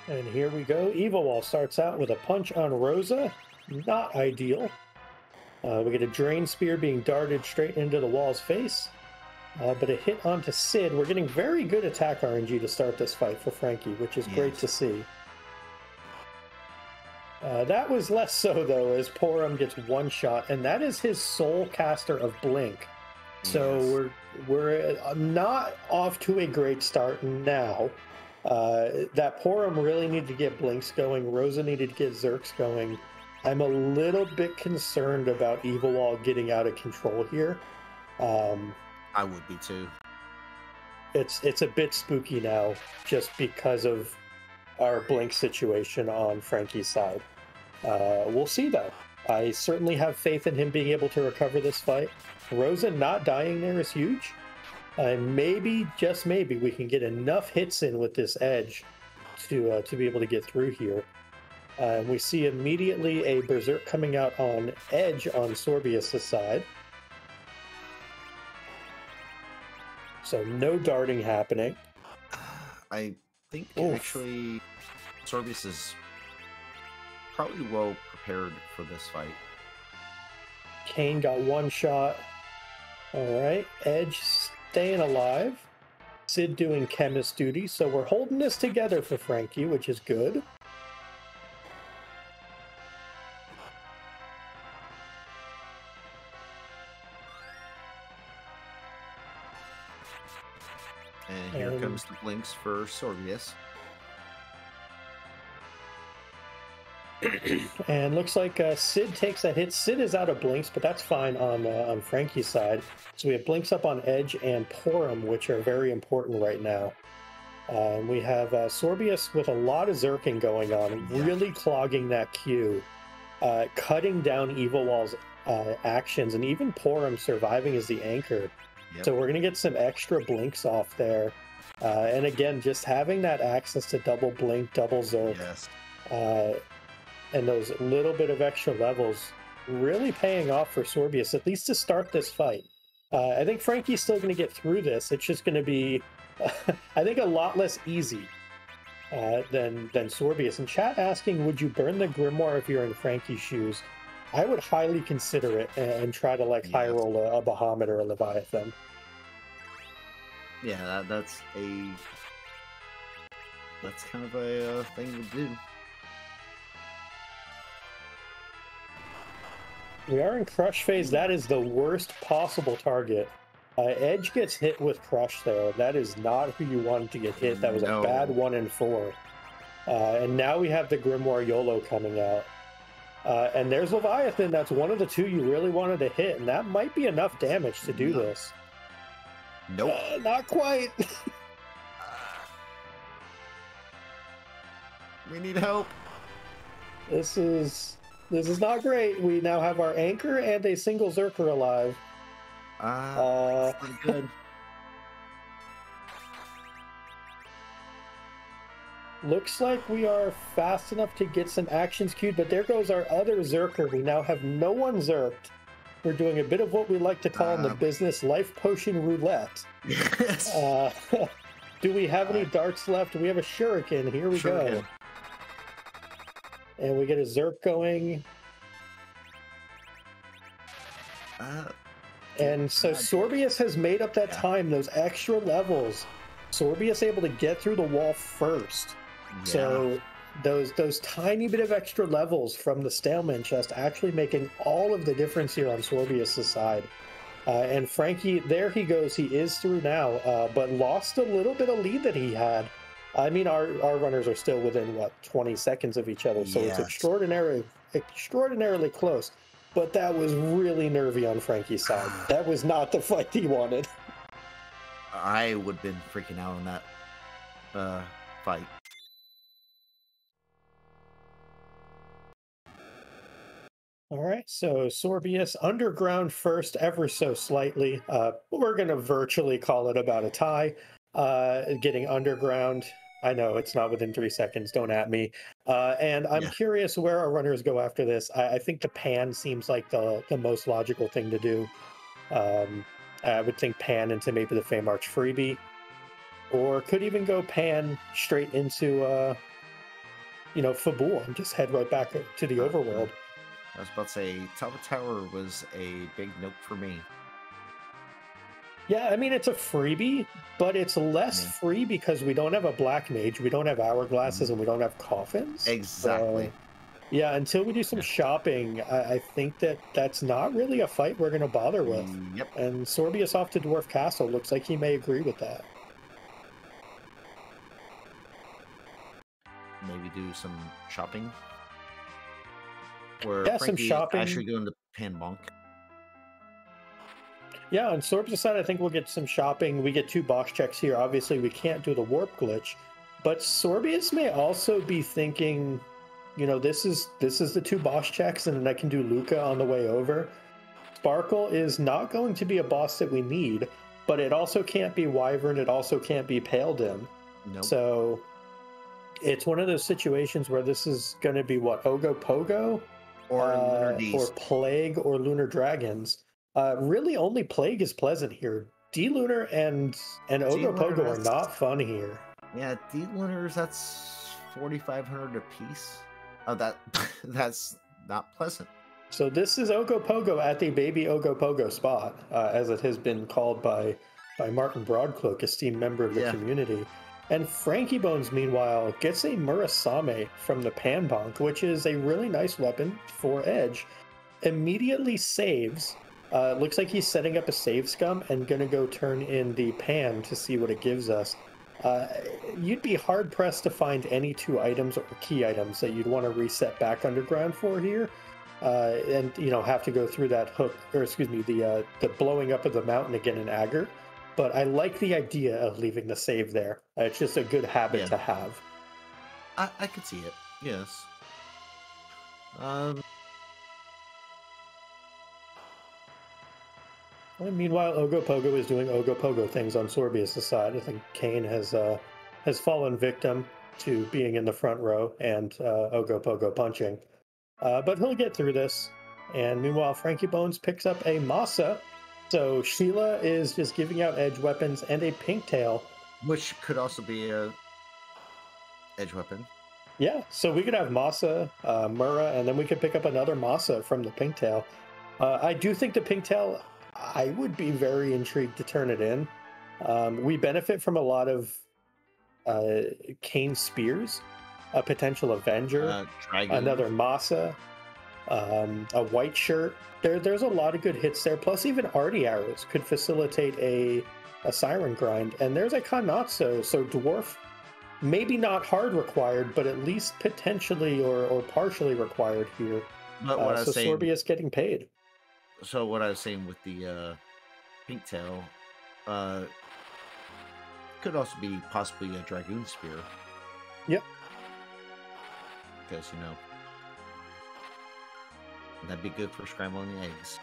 And here we go. Evil Wall starts out with a punch on Rosa. Not ideal. We get a Drain Spear being darted straight into the wall's face. But a hit onto Sid. We're getting very good attack RNG to start this fight for Frankie, which is great to see. That was less so, though, as Porum gets one shot, and that is his Soul Caster of Blink. So we're not off to a great start now. That Porum really needed to get Blinks going. Rosa needed to get Zerks going. I'm a little bit concerned about Evil Wall getting out of control here. I would be too. it's a bit spooky now, just because of our blink situation on Frankie's side. We'll see, though. I certainly have faith in him being able to recover this fight. Rosa not dying there is huge. And maybe, just maybe, we can get enough hits in with this edge to be able to get through here. We see immediately a Berserk coming out on edge on Sorbius' side. So no darting happening. I think actually Sorbius is probably well prepared for this fight. Kane got one shot. All right, Edge staying alive. Sid doing chemist duty. So we're holding this together for Frankie, which is good. And here comes the blinks for Sorbius. And looks like Sid takes that hit. Sid is out of blinks, but that's fine on Frankie's side. So we have blinks up on Edge and Porum, which are very important right now. We have Sorbius with a lot of zerking going on, really clogging that queue, cutting down Evil Wall's actions, and even Porum surviving as the anchor. Yep. So we're going to get some extra blinks off there. And again, just having that access to double blink, double zerk. Yes. And those little bit of extra levels really paying off for Sorbius, at least to start this fight. I think Frankie's still going to get through this. It's just going to be, I think, a lot less easy than Sorbius. And chat asking, would you burn the Grimoire if you're in Frankie's shoes? I would highly consider it and try to high roll a Bahamut or a Leviathan. Yeah, that's kind of a thing to do. We are in Crush phase. That is the worst possible target. Edge gets hit with Crush there. That is not who you wanted to get hit. That was a bad 1 in 4. And now we have the Grimoire YOLO coming out. And there's Leviathan. That's one of the two you really wanted to hit. And that might be enough damage to do this. Nope. Not quite. We need help. This is not great. We now have our anchor and a single Zerker alive. That's pretty good. Looks like we are fast enough to get some actions queued, but there goes our other Zerker. We now have no one Zerked. We're doing a bit of what we like to call in the business life potion roulette. Yes. Do we have any darts left? We have a shuriken. Here we go. And we get a Zerk going. And so Sorbius has made up that time, those extra levels. Sorbius able to get through the wall first. Yeah. So those tiny bit of extra levels from the Staleman chest actually making all of the difference here on Sorbius' side. And Frankie, there he goes. He is through now, but lost a little bit of lead that he had. I mean, our runners are still within, 20 seconds of each other, so it's extraordinarily close. But that was really nervy on Frankie's side. That was not the fight he wanted. I would have been freaking out on that fight. All right, so Sorbius underground first ever so slightly. We're going to virtually call it about a tie. Getting underground. I know it's not within 3 seconds. Don't at me. And I'm curious where our runners go after this. I think the pan seems like the most logical thing to do. I would think pan into maybe the Fame Arch freebie. Or could even go pan straight into, Fabul and just head right back to the overworld. I was about to say, Top of Tower was a big note for me. Yeah, I mean, it's a freebie, but it's less free because we don't have a Black Mage, we don't have Hourglasses, and we don't have Coffins. Exactly. Yeah, until we do some shopping, I think that's not really a fight we're going to bother with. Yep. And Sorbius off to Dwarf Castle looks like he may agree with that. Maybe do some shopping. Or some shopping. Actually go into Panbonk. Yeah, on Sorbius' side, I think we'll get some shopping. We get 2 boss checks here. Obviously, we can't do the warp glitch, but Sorbius may also be thinking, you know, this is the 2 boss checks, and then I can do Luca on the way over. Sparkle is not going to be a boss that we need, but it also can't be Wyvern. It also can't be Pale Dim. Nope. So it's one of those situations where this is going to be what, Ogopogo? Or or Plague or Lunar Dragons. Really, only Plague is pleasant here. D-Lunar and Ogopogo are not fun here. Yeah, D-Lunars, that's 4,500 a piece. Oh, that's not pleasant. So this is Ogopogo at the baby Ogopogo spot, as it has been called by Martin Broadcloak, esteemed member of the community. And frankiebones, meanwhile, gets a Murasame from the Panbonk, which is a really nice weapon for Edge. Immediately saves. Looks like he's setting up a save scum and going to go turn in the Pan to see what it gives us. You'd be hard-pressed to find any 2 items or key items that you'd want to reset back underground for here. And, you know, have to go through that hook, or excuse me, the blowing up of the mountain again in Agar. But I like the idea of leaving the save there. It's just a good habit to have. I could see it, yes. Well, meanwhile, Ogopogo is doing Ogopogo things on Sorbius' side. I think Kane has fallen victim to being in the front row and Ogopogo punching. But he'll get through this. And meanwhile, frankiebones picks up a Masa. So Sheila is just giving out edge weapons and a pink tail. Which could also be a edge weapon. Yeah, so we could have Masa, Mura, and then we could pick up another Masa from the pink tail. I do think the pink tail, I would be very intrigued to turn it in. We benefit from a lot of Kane Spears, a potential Avenger, another Masa, a white shirt. There's a lot of good hits there. Plus, even Artie arrows could facilitate a Siren grind. And there's a Kanatsu, so Dwarf, maybe not hard required, but at least potentially or partially required here. But what I was saying, Sorbius getting paid. So what I was saying with the pink tail, could also be possibly a Dragoon Spear. Yep. Because, you know, that'd be good for scrambling the eggs.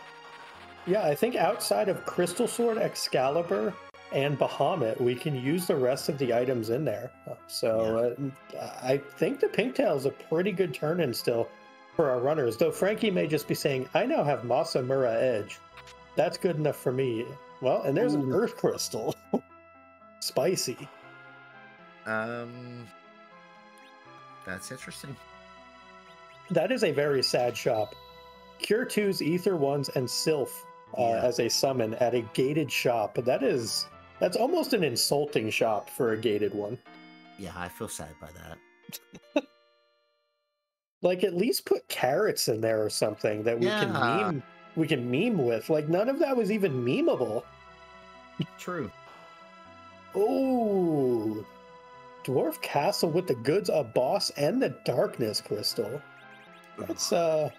Yeah, I think outside of Crystal Sword, Excalibur, and Bahamut, we can use the rest of the items in there. I think the pink tail is a pretty good turn-in still for our runners, though Frankie may just be saying, I now have Masa Mura Edge. That's good enough for me. Well, and there's an Earth Crystal. Spicy. That's interesting. That is a very sad shop. Cure 2's Ether 1s and Sylph as a summon at a gated shop. That's almost an insulting shop for a gated one. Yeah, I feel sad by that. Like, at least put carrots in there or something that we can meme with. Like, none of that was even memeable. True. Oh, Dwarf Castle with the goods, a boss, and the darkness crystal. That's a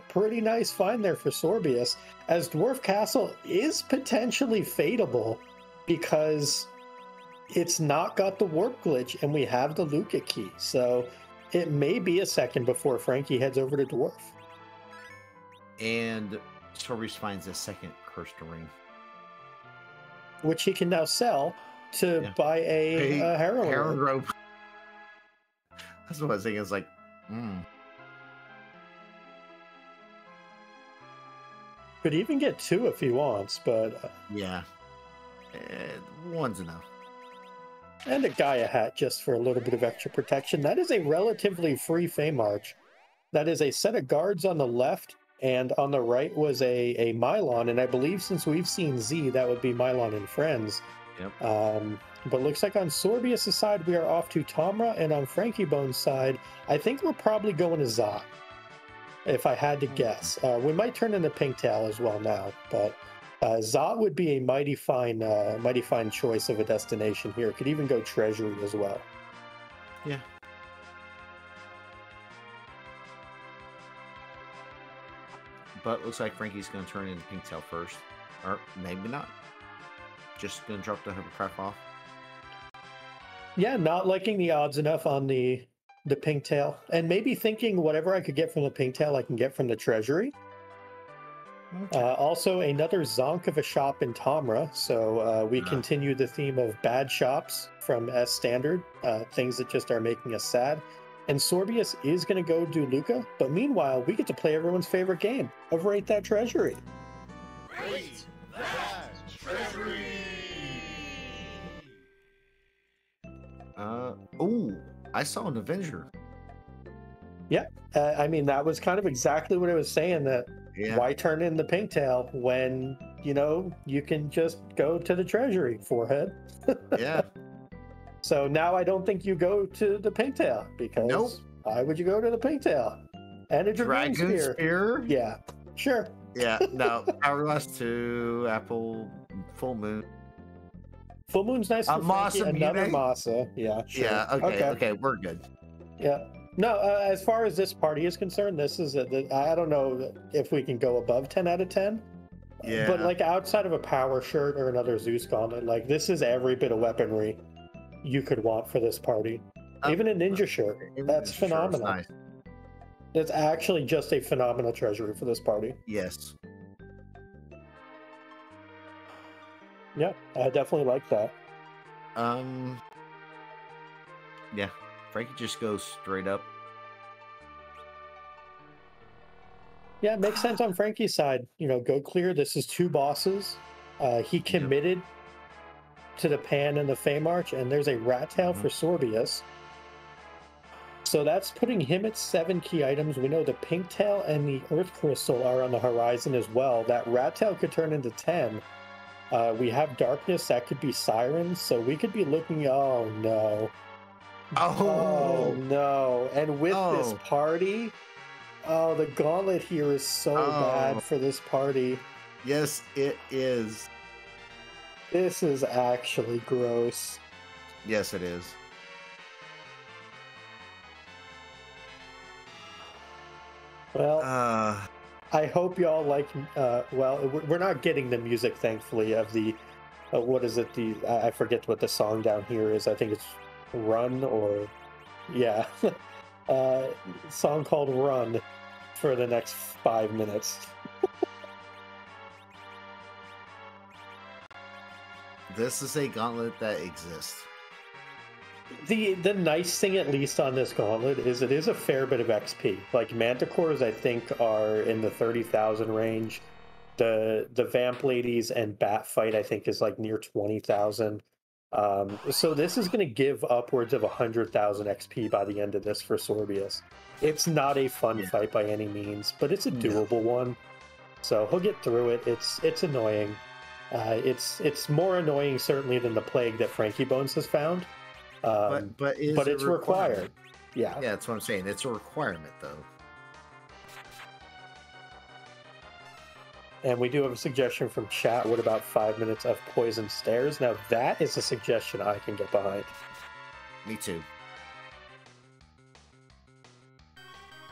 pretty nice find there for Sorbius, as Dwarf Castle is potentially fadeable because it's not got the warp glitch and we have the Luca key. So it may be a second before Frankie heads over to Dwarf. And Sorbius finds a second cursed ring, which he can now sell to buy a heroin rope. That's what I was thinking. It's like, could even get 2 if he wants, but one's enough. And a Gaia hat just for a little bit of extra protection. That is a relatively free Fey March. That is a set of guards on the left, and on the right was a Mylon, and I believe since we've seen Z, that would be Mylon and Friends. Yep. But looks like on Sorbius' side, we are off to Tamra, and on frankiebones' side, I think we're probably going to Zot, if I had to guess. We might turn in the pink tail as well now, but Zot would be a mighty fine choice of a destination here. Could even go Treasury as well. Yeah. But looks like Frankie's going to turn in the pink tail first. Or maybe not. Just gonna drop the hovercraft off. Yeah, not liking the odds enough on the pigtail, and maybe thinking whatever I could get from the pigtail, I can get from the treasury. Okay. Also, another zonk of a shop in Tomra, so we continue the theme of bad shops from S Standard, things that just are making us sad. And Sorbius is going to go do Luca, but meanwhile, we get to play everyone's favorite game of Rate That Treasury. Rate That Treasury! Ooh, I saw an Avenger. Yeah, I mean, that was kind of exactly what I was saying, that why turn in the pigtail when, you know, you can just go to the treasury, forehead. Yeah. So now I don't think you go to the pigtail, because why would you go to the pigtail? And a Dragoon Spear? Yeah, sure. Yeah, no, Hourglass 2, Apple, Full Moon. Full Moon's nice for Frankie, another Masa. Yeah, sure. Yeah, okay, we're good. Yeah. No, as far as this party is concerned, this is I don't know if we can go above 10 out of 10. Yeah. But like outside of a power shirt or another Zeus gauntlet, like this is every bit of weaponry you could want for this party. Even a ninja shirt. That's phenomenal. Nice. It's actually just a phenomenal treasury for this party. Yes. Yeah, I definitely like that. Yeah. Frankie just goes straight up. Yeah, it makes sense on Frankie's side. You know, go clear. This is 2 bosses. He committed to the Pan and the Fey March, and there's a Rat Tail for Sorbius. So that's putting him at 7 key items. We know the Pink Tail and the Earth Crystal are on the horizon as well. That Rat Tail could turn into 10. We have Darkness. That could be Sirens. So we could be looking... Oh, no. Oh no. And with this party, the gauntlet here is so bad for this party. Yes, it is. This is actually gross. Yes, it is. Well, I hope y'all like, well, we're not getting the music, thankfully, of the, what is it, I forget what the song down here is. I think it's Run, or song called Run for the next 5 minutes. This is a gauntlet that exists. The nice thing, at least on this gauntlet, is it is a fair bit of XP. Like Manticores, I think, are in the 30,000 range. The Vamp Ladies and Bat Fight, I think, is like near 20,000. So this is going to give upwards of 100,000 XP by the end of this for Sorbius. It's not a fun fight by any means, but it's a doable one. So he'll get through it. It's annoying. It's more annoying certainly than the plague that frankiebones has found. But it's required. Yeah, that's what I'm saying. It's a requirement, though. And we do have a suggestion from chat. What about 5 minutes of Poison Stairs? Now that is a suggestion I can get behind. Me too.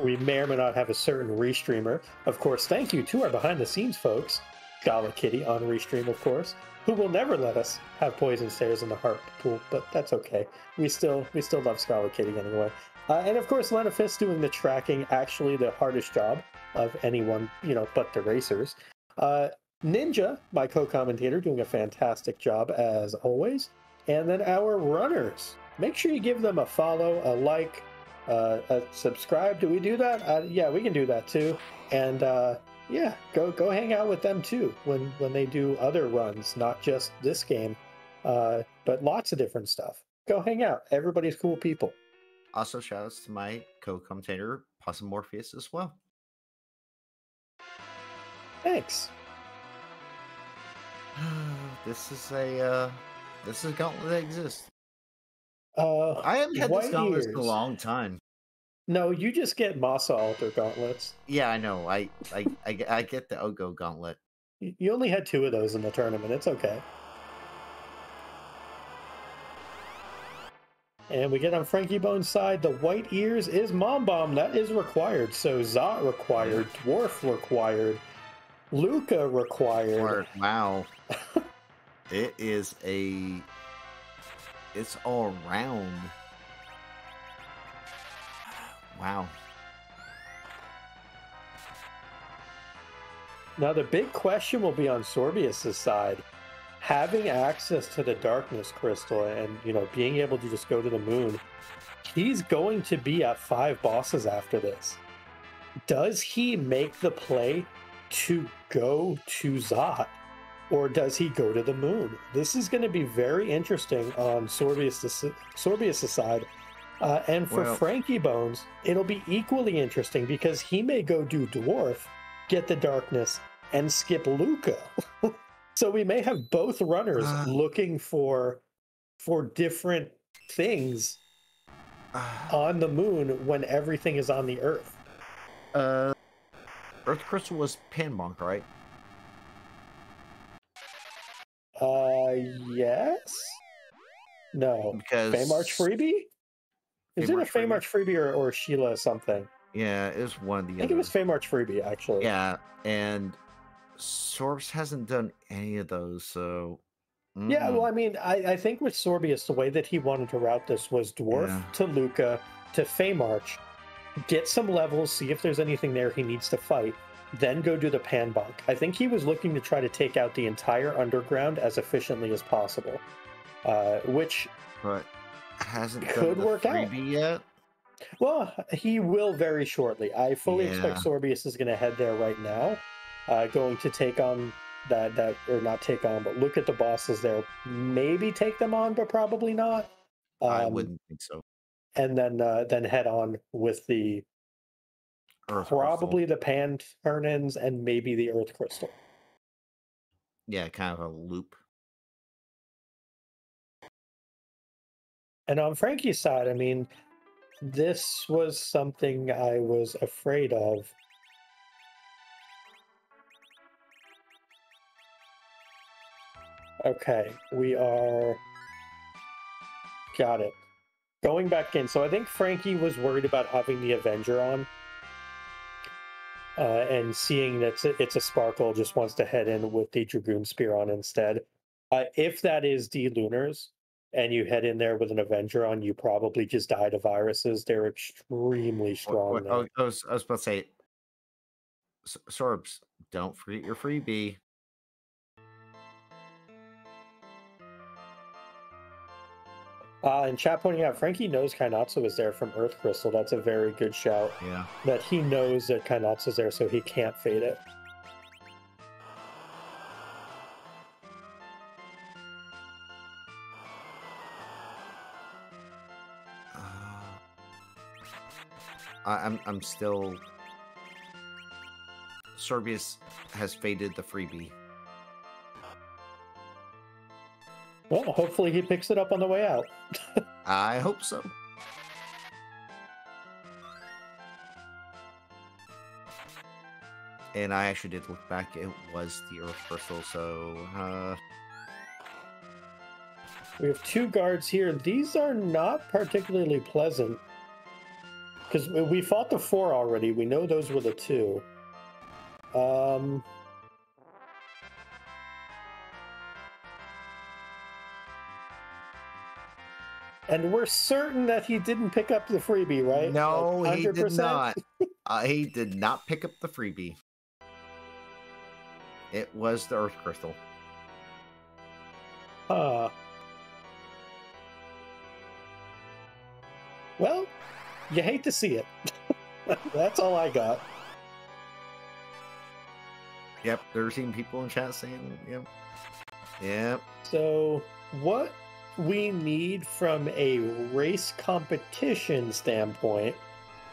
We may or may not have a certain restreamer. Of course, thank you to our behind-the-scenes folks, Scarlet Kitty on Restream, of course, who will never let us have Poison Stairs in the heart pool, but that's okay. We still love Scarlet Kitty anyway. And of course, Lena Fist doing the tracking, actually the hardest job of anyone, but the racers. Ninja, my co-commentator, doing a fantastic job as always. And then our runners. Make sure you give them a follow, a like, a subscribe. Do we do that? Yeah, we can do that too. And go hang out with them too when they do other runs, not just this game, but lots of different stuff. Go hang out. Everybody's cool people. Also, shoutouts to my co-commentator, Possum Morpheus, as well. Thanks. This is a gauntlet that exists. I haven't had this gauntlet in a long time. No, you just get Masa Altar gauntlets. Yeah, I know. I get the Ogo gauntlet. You only had 2 of those in the tournament. It's okay. And we get on frankiebones' side, the white ears is Mom Bomb. That is required. So Zot required, Dwarf required. Luca required. Wow. It is it's all round. Wow. Now the big question will be on Sorbius' side. Having access to the darkness crystal and, you know, being able to just go to the moon, he's going to be at 5 bosses after this. Does he make the play to go to Zot, or does he go to the moon? This is going to be very interesting on Sorbius' side. And for frankiebones, it'll be equally interesting because he may go do Dwarf, get the darkness, and skip Luca. So we may have both runners looking for different things on the moon when everything is on the Earth. Earth Crystal was Panmonk, right? Yes? No. Because Feymarch Freebie? Is it a Feymarch Freebie or Sheila something? Yeah, it was one of the I think it was Feymarch Freebie, actually. Yeah, and Sorbs hasn't done any of those, so... Yeah, well, I mean, I think with Sorbius, the way that he wanted to route this was Dwarf to Luca to Feymarch, get some levels, see if there's anything there he needs to fight, then go do the Panbunk. I think he was looking to try to take out the entire underground as efficiently as possible, which but hasn't could work out yet. Well, he will very shortly. I fully expect Sorbius is going to head there right now, going to take on that or not take on, but look at the bosses there. Maybe take them on, but probably not. I wouldn't think so. And then head on with the probably the Pan-Turnins and maybe the Earth Crystal. Yeah, kind of a loop. And on Frankie's side, I mean, this was something I was afraid of. Okay, we are... Got it. Going back in. So I think Frankie was worried about having the Avenger on. And seeing that it's a Sparkle, just wants to head in with the Dragoon Spear on instead. If that is D-Lunars, and you head in there with an Avenger on, you probably just die to viruses. They're extremely strong. I was about to say, Sorbs, don't forget your freebie. And chat pointing out, Frankie knows Kainatsu is there from Earth Crystal. That's a very good shout. Yeah. That he knows that Kainatsu is there, so he can't fade it. I'm still... Sorbius has faded the freebie. Well, hopefully he picks it up on the way out. I hope so. And I actually did look back. It was the Earth Crystal, so... We have 2 guards here. These are not particularly pleasant. Because we fought the 4 already. We know those were the 2. And we're certain that he didn't pick up the freebie, right? No, like he did not. He did not pick up the freebie. It was the Earth Crystal. Well, you hate to see it. That's all I got. Yep, there's even people in chat saying, yep. Yep. So, what we need from a race competition standpoint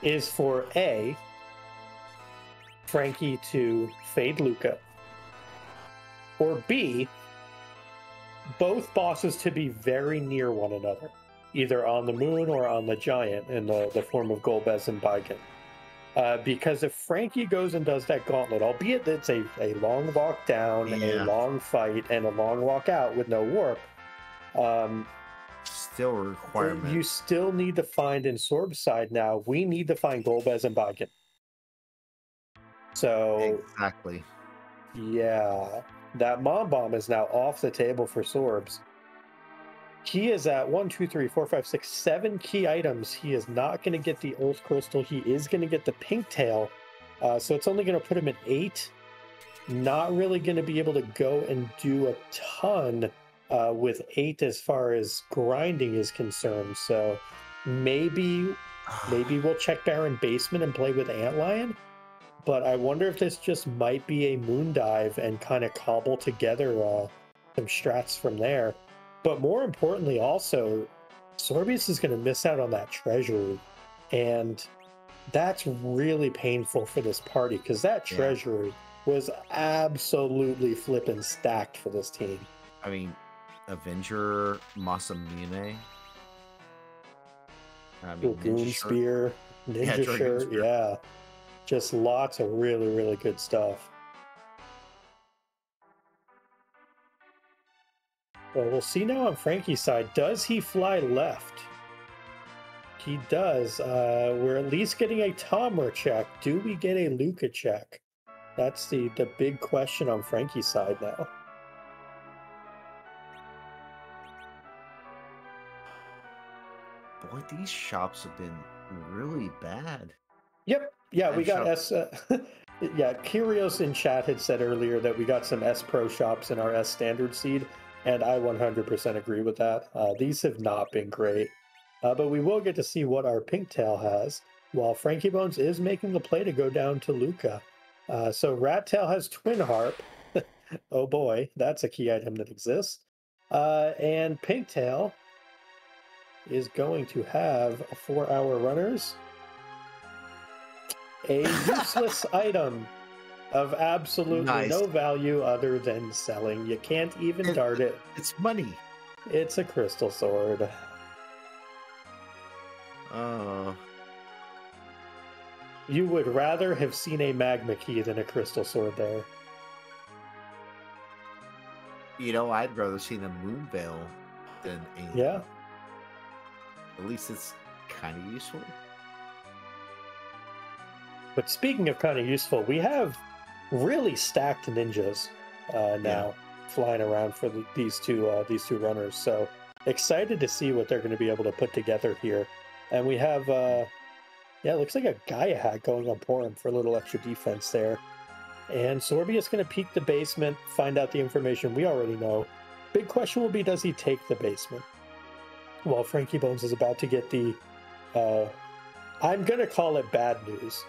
is for A, Frankie to fade Luca, or B, both bosses to be very near one another, either on the moon or on the giant in the form of Golbez and Baiken. Because if Frankie goes and does that gauntlet, albeit that it's a long walk down, a long fight, and a long walk out with no warp, still a requirement. You still need to find in Sorb's side now, we need to find Golbez and Baiken. So exactly. Yeah, that Mom Bomb is now off the table for Sorbs. He is at 1, 2, 3, 4, 5, 6, 7 key items. He is not going to get the Earth Crystal. He is going to get the Pink Tail. So it's only going to put him at 8. Not really going to be able to go and do a ton with 8 as far as grinding is concerned. So maybe we'll check Baron Basement and play with Antlion. But I wonder if this just might be a Moon Dive and kind of cobble together some strats from there. But more importantly, also, Sorbius is going to miss out on that treasury. And that's really painful for this party, because that treasury was absolutely flippin' stacked for this team. I mean, Avenger Masamune. Goon Spear, Ninja Shirt, yeah. Just lots of really, really good stuff. Well, we'll see now on Frankie's side. Does he fly left? He does. We're at least getting a Tomra check. Do we get a Luca check? That's the big question on Frankie's side now. Boy, these shops have been really bad. Yep. Yeah, we got S. Yeah, Kyrios in chat had said earlier that we got some S Pro shops in our S Standard seed, and I 100% agree with that. These have not been great. But we will get to see what our Pink Tail has, while frankiebones is making the play to go down to Luca. So Rat Tail has Twin Harp. Oh boy, that's a key item that exists. And Pink Tail is going to have 4-hour runners. A useless item of absolutely no value other than selling. You can't even dart it. It's money. It's a crystal sword. Oh. You would rather have seen a magma key than a crystal sword there. You know, I'd rather seen a moon veil than a... Yeah. At least it's kind of useful. But speaking of kind of useful, we have really stacked ninjas now flying around for these two runners. So excited to see what they're going to be able to put together here. And we have, it looks like a Gaia hack going on Porum for a little extra defense there. And Sorbius going to peek the basement, find out the information we already know. Big question will be, does he take the basement? While frankiebones is about to get the, I'm going to call it bad news.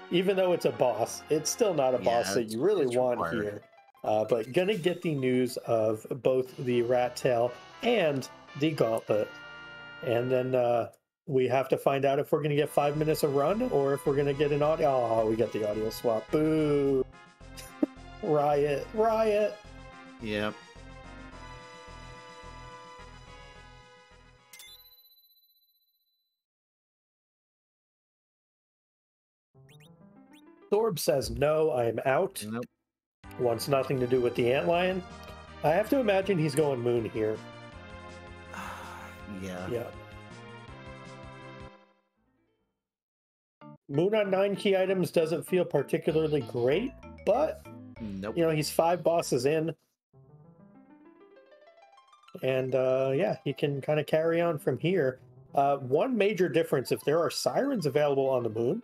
Even though it's a boss, it's still not a boss that you really want here. But gonna get the news of both the Rat Tail and the Gauntlet. And then we have to find out if we're gonna get 5 minutes of run or if we're gonna get an audio. Oh, we got the audio swap. Boo! Riot! Riot! Yep. Sorb says, no, I am out. Nope. Wants nothing to do with the Antlion. I have to imagine he's going Moon here. Yeah. Moon on 9 key items doesn't feel particularly great, but nope. You know, he's 5 bosses in. And he can kind of carry on from here. One major difference, if there are sirens available on the Moon,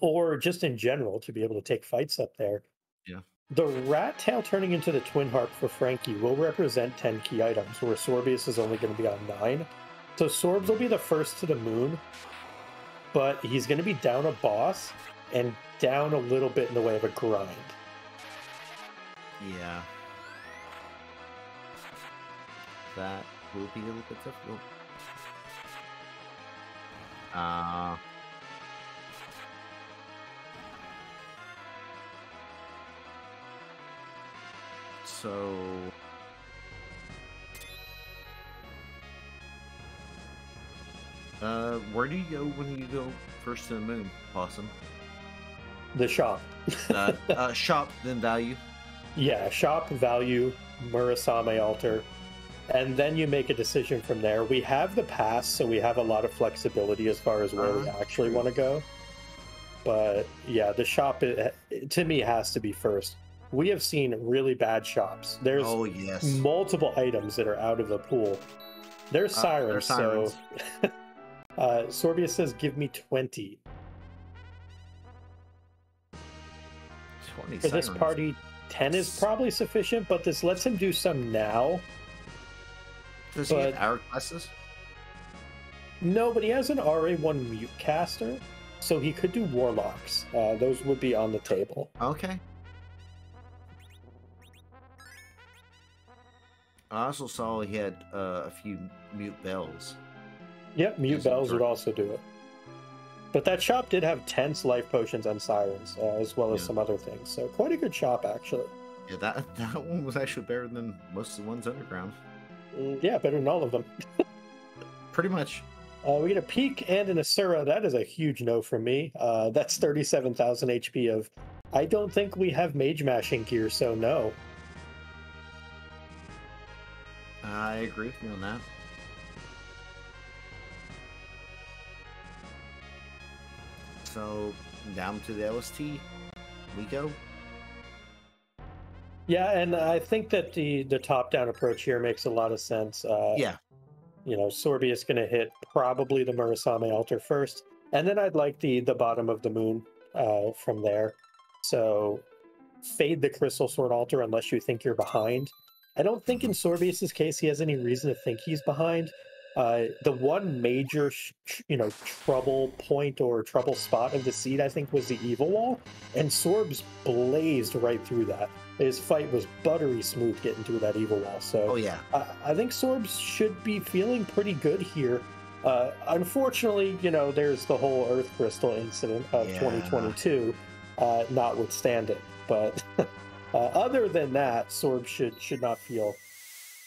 or just in general to be able to take fights up there. Yeah. The Rat Tail turning into the Twin Harp for Frankie will represent 10 key items, where Sorbius is only going to be on 9. So Sorbs will be the first to the Moon, but he's going to be down a boss and down a little bit in the way of a grind. Yeah. That will be a little bit difficult. So where do you go when you go first to the Moon, Possum? The shop. Shop, then value. Yeah, shop, value, Murasame altar, and then you make a decision from there. We have the pass, so we have a lot of flexibility as far as where we actually want to go. But yeah, the shop to me has to be first. We have seen really bad shops. There's multiple items that are out of the pool. There's sirens, so Sorbius says, give me 20. 20 For this party, 10 is probably sufficient, but this lets him do some now. Does he have hourglasses? No, but he has an RA1 mute caster, so he could do warlocks. Those would be on the table. Okay. I also saw he had a few mute bells. Yep, mute bells would also do it. But that shop did have tense life potions and sirens, as well as some other things. So quite a good shop, actually. Yeah, that one was actually better than most of the ones underground. Yeah, better than all of them. Pretty much. We get a Peak and an Asura. That is a huge no from me. That's 37,000 HP of... I don't think we have mage mashing gear, so no. I agree with you on that. So, down to the LST we go. Yeah, and I think that the top-down approach here makes a lot of sense. Yeah. You know, Sorbius going to hit probably the Murasame altar first, and then I'd like the bottom of the moon from there. So, fade the Crystal Sword altar unless you think you're behind. I don't think in Sorbius's case he has any reason to think he's behind. The one major, trouble point or trouble spot of the seed, I think, was the Evil Wall, and Sorbs blazed right through that. His fight was buttery smooth getting through that Evil Wall. So, I think Sorbs should be feeling pretty good here. Unfortunately, there's the whole Earth Crystal incident of 2022, notwithstanding. But other than that, Sorbs should not feel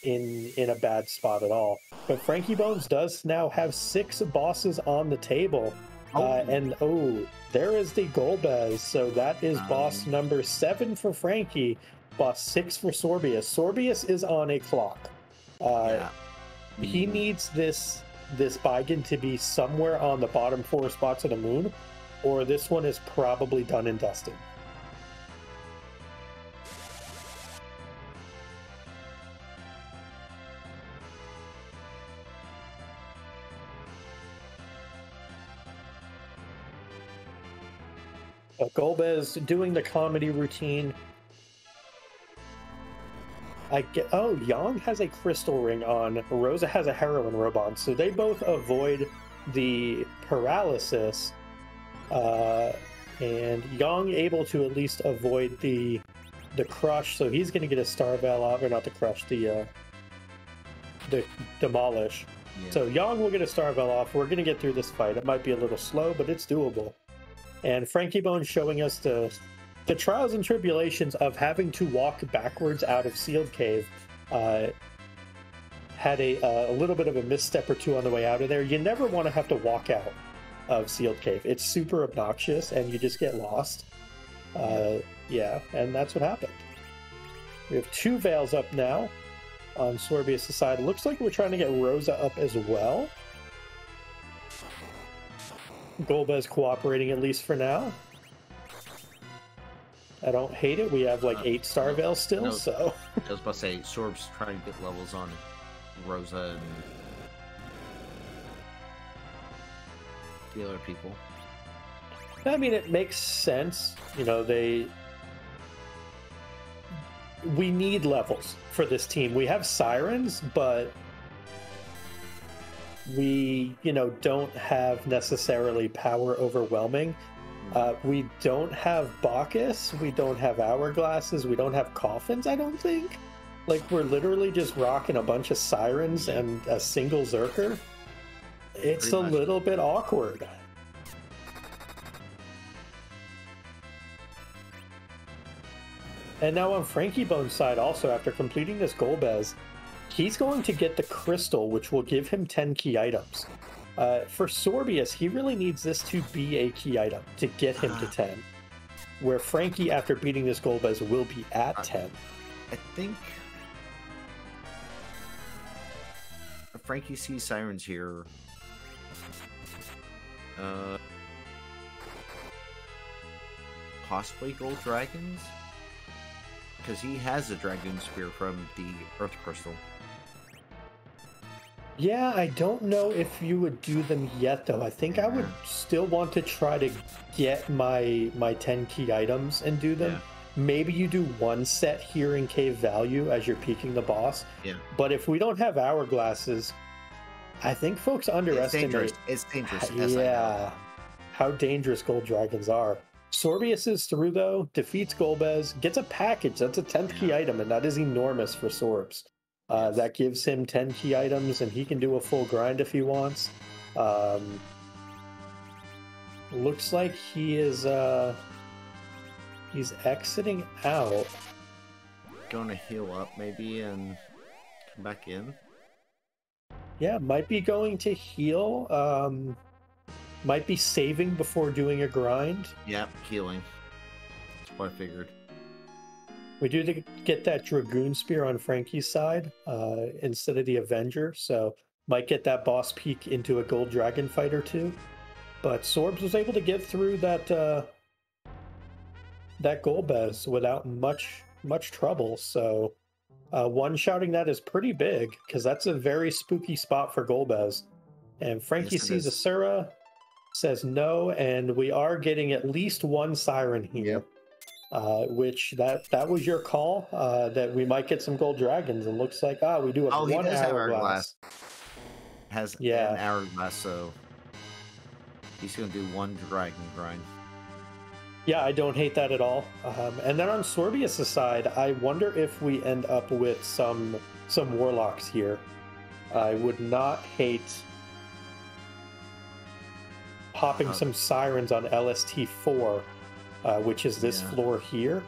in a bad spot at all. But frankiebones does now have 6 bosses on the table. And there is the Golbez. So that is boss number 7 for Frankie, boss 6 for Sorbius. Sorbius is on a clock. He needs this Baigen to be somewhere on the bottom 4 spots of the moon, or this one is probably done and dusted. Golbez doing the comedy routine. Yang has a crystal ring on. Rosa has a heroin robe on, so they both avoid the paralysis. And Yang able to at least avoid the crush, so he's going to get a Star Veil off, or not the crush, the demolish. Yeah. So Yang will get a Star Veil off. We're going to get through this fight. It might be a little slow, but it's doable. And frankiebones showing us the trials and tribulations of having to walk backwards out of Sealed Cave. Had a little bit of a misstep or two on the way out of there. You never want to have to walk out of Sealed Cave. It's super obnoxious, and you just get lost. Yeah, and that's what happened. We have 2 veils up now on Sorbius' side. It looks like we're trying to get Rosa up as well. Golbez cooperating at least for now. I don't hate it. We have like 8 Star Veils still, so... I was about to say, Sorb's trying to get levels on Rosa and the other people. I mean, it makes sense. We need levels for this team. We have Sirens, but we, don't have necessarily power overwhelming. We don't have Bacchus. We don't have Hourglasses. We don't have Coffins, I don't think. Like, we're literally just rocking a bunch of Sirens and a single Zerker. It's a little bit awkward. And now on frankiebones' side also, after completing this Golbez, he's going to get the crystal, which will give him 10 key items. For Sorbius, he really needs this to be a key item to get him to 10. Where Frankie, after beating this Golbez, will be at 10. I think Frankie sees Sirens here. possibly gold dragons? Because he has a dragoon spear from the Earth Crystal. Yeah, I don't know if you would do them yet, though. I think I would still want to try to get my 10 key items and do them. Yeah. Maybe you do one set here in Cave Value as you're peeking the boss. Yeah. But if we don't have hourglasses, I think folks underestimate... It's dangerous. Yeah. How dangerous gold dragons are. Sorbius is through, though, defeats Golbez, gets a package. That's a 10th key item, and that is enormous for Sorbs. That gives him 10 key items, and he can do a full grind if he wants. Looks like he is he's exiting out. Going to heal up, maybe, and come back in. Yeah, might be going to heal. Might be saving before doing a grind. Yep, healing. That's what I figured. We do get that Dragoon Spear on Frankie's side instead of the Avenger, so might get that boss peek into a Gold Dragon fight or two. But Sorbs was able to get through that Golbez without much trouble, so one-shotting that is pretty big, because that's a very spooky spot for Golbez. And Frankie sees Asura, says no, and we are getting at least one Siren here. Yep. Which that was your call, that we might get some gold dragons, and looks like we do have one hourglass. Has an hourglass, so he's gonna do one dragon grind. Yeah, I don't hate that at all. And then on Sorbius' side, I wonder if we end up with some warlocks here. I would not hate popping some sirens on LST4. Which is this floor here.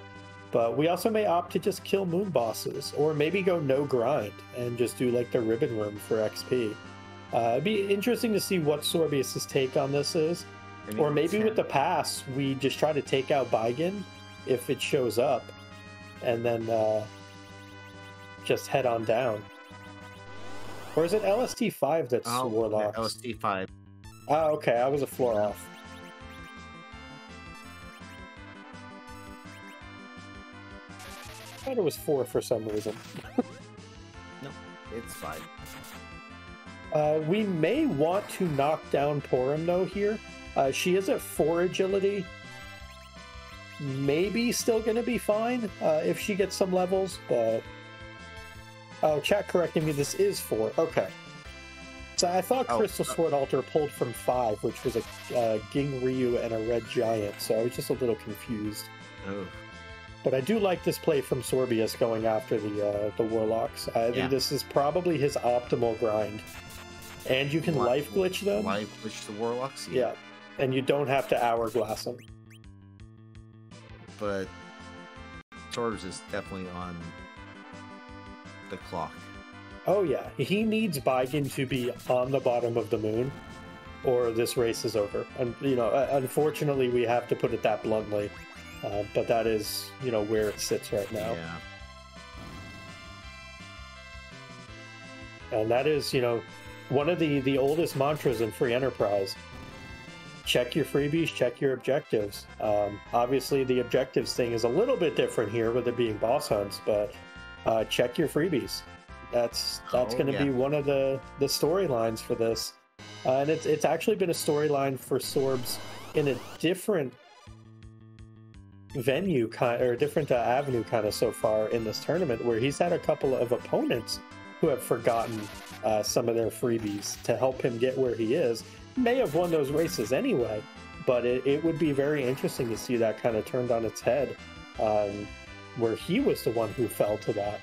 But we also may opt to just kill moon bosses, or maybe go no grind and just do like the ribbon room for XP. It'd be interesting to see what Sorbius' take on this is. Or maybe with the pass, we just try to take out Baigen if it shows up, and then just head on down. Or is it LST5 that's warlocks? LST5. Oh, okay, I was a floor off. I thought it was 4 for some reason. No, it's 5. We may want to knock down Porum, though, here. She is at 4 agility. Maybe still going to be fine if she gets some levels, but... Oh, chat correcting me, this is 4. Okay. So I thought Crystal Sword Altar pulled from 5, which was a Ging Ryu and a Red Giant, so I was just a little confused. Oh. But I do like this play from Sorbius going after the Warlocks. I think this is probably his optimal grind. And you can life glitch them. Life glitch the Warlocks? Yeah. And you don't have to hourglass them. But Sorbs is definitely on the clock. Oh yeah. He needs Baigen to be on the bottom of the moon, or this race is over. And unfortunately, we have to put it that bluntly. But that is, where it sits right now. Yeah. And that is, one of the oldest mantras in Free Enterprise. Check your freebies, check your objectives. Obviously, the objectives thing is a little bit different here with it being boss hunts, but check your freebies. That's going to be one of the storylines for this. And it's actually been a storyline for Sorbs in a different venue or different avenue kind of so far in this tournament, where he's had a couple of opponents who have forgotten some of their freebies to help him get where he is. May have won those races anyway, but it would be very interesting to see that kind of turned on its head, where he was the one who fell to that.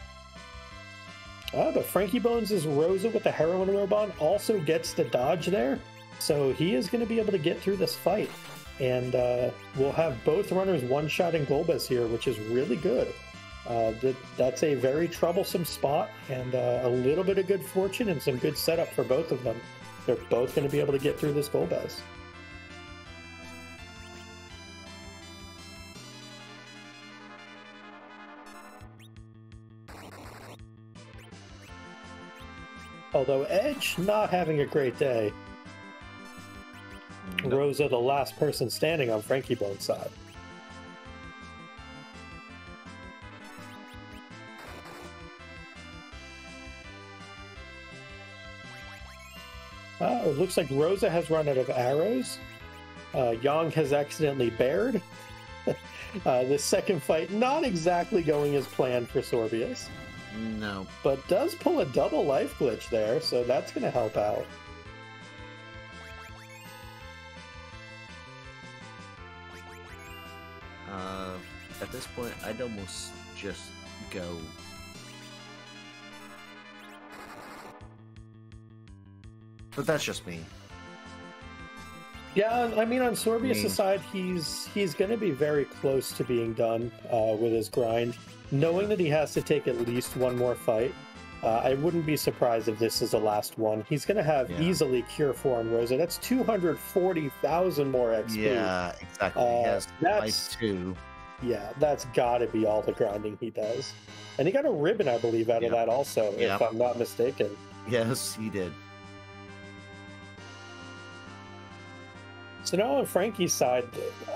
But frankiebones' Rosa with the Heroin Robot also gets the dodge there, so he is going to be able to get through this fight. And we'll have both runners one-shotting Golbez here, which is really good. That's a very troublesome spot, and a little bit of good fortune and some good setup for both of them. They're both going to be able to get through this Golbez. Although Edge not having a great day. Rosa, the last person standing on frankiebones' side. It looks like Rosa has run out of arrows. Yang has accidentally bared. The second fight not exactly going as planned for Sorbius. No. But does pull a double life glitch there, so that's going to help out. At this point, I'd almost just go. But that's just me. Yeah, I mean, on Sorbius' side, he's going to be very close to being done with his grind. Knowing that he has to take at least one more fight, I wouldn't be surprised if this is the last one. He's going to have easily Cure Form Rosa. That's 240,000 more XP. Yeah, exactly. He has that's 2. Yeah, that's got to be all the grinding he does. And he got a ribbon, I believe, out of that also, if I'm not mistaken. Yes, he did. So now on Frankie's side,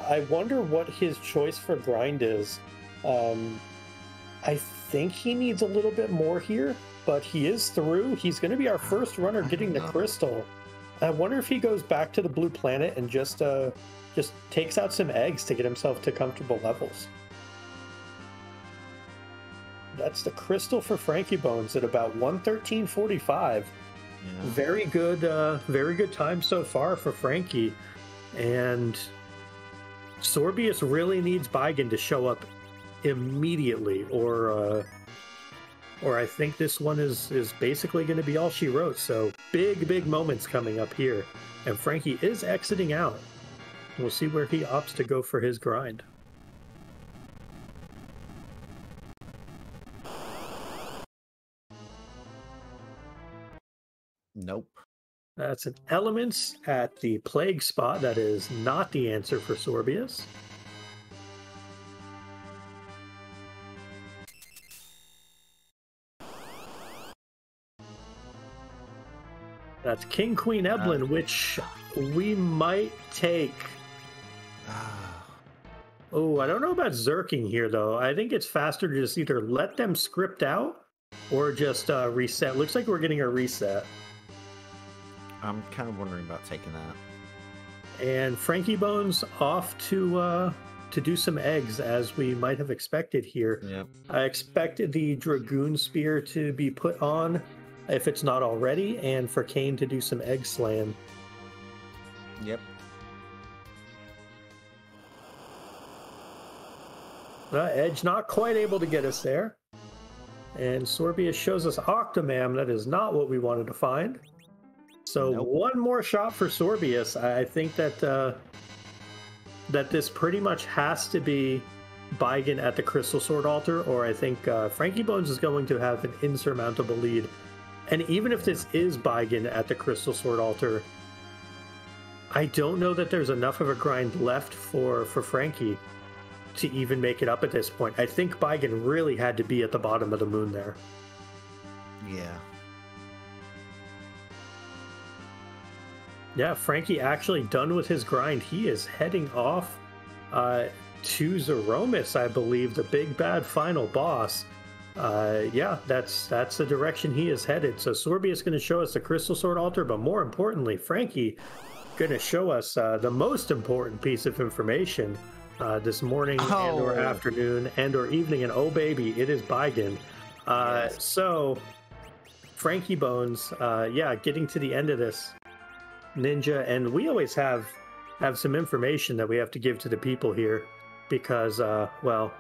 I wonder what his choice for grind is. I think he needs a little bit more here, but he is through. He's going to be our first runner getting the crystal. I wonder if he goes back to the blue planet and just takes out some eggs to get himself to comfortable levels. That's the crystal for frankiebones at about 113.45. Yeah. Very good time so far for Frankie. And Sorbius really needs Baigen to show up immediately, or I think this one is basically going to be all she wrote. So big moments coming up here, and Frankie is exiting out. We'll see where he opts to go for his grind. Nope. That's an Elements at the Plague spot. That is not the answer for Sorbius. That's King Queen Eblin, which we might take. Oh, I don't know about Zerking here, though. I think it's faster to just either let them script out or just reset. Looks like we're getting a reset. I'm kind of wondering about taking that. And frankiebones off to do some eggs, as we might have expected here. Yep. I expected the Dragoon Spear to be put on, if it's not already, and for Kane to do some egg slam. Yep. Edge not quite able to get us there. And Sorbius shows us Octomam. That is not what we wanted to find. So one more shot for Sorbius. I think that that this pretty much has to be Baigen at the Crystal Sword Altar, or I think frankiebones is going to have an insurmountable lead. And even if this is Baigen at the Crystal Sword Altar, I don't know that there's enough of a grind left for Frankie to even make it up at this point. I think Baigen really had to be at the bottom of the moon there. Yeah. Yeah, Frankie actually done with his grind. He is heading off to Zeromus, I believe, the big bad final boss. Yeah, that's the direction he is headed. So Sorbius is going to show us the Crystal Sword Altar, but more importantly, Frankie going to show us the most important piece of information this morning and or afternoon and or evening. And oh baby, it is Baigen. Yes. So frankiebones, yeah, getting to the end of this ninja, and we always have some information that we have to give to the people here because well,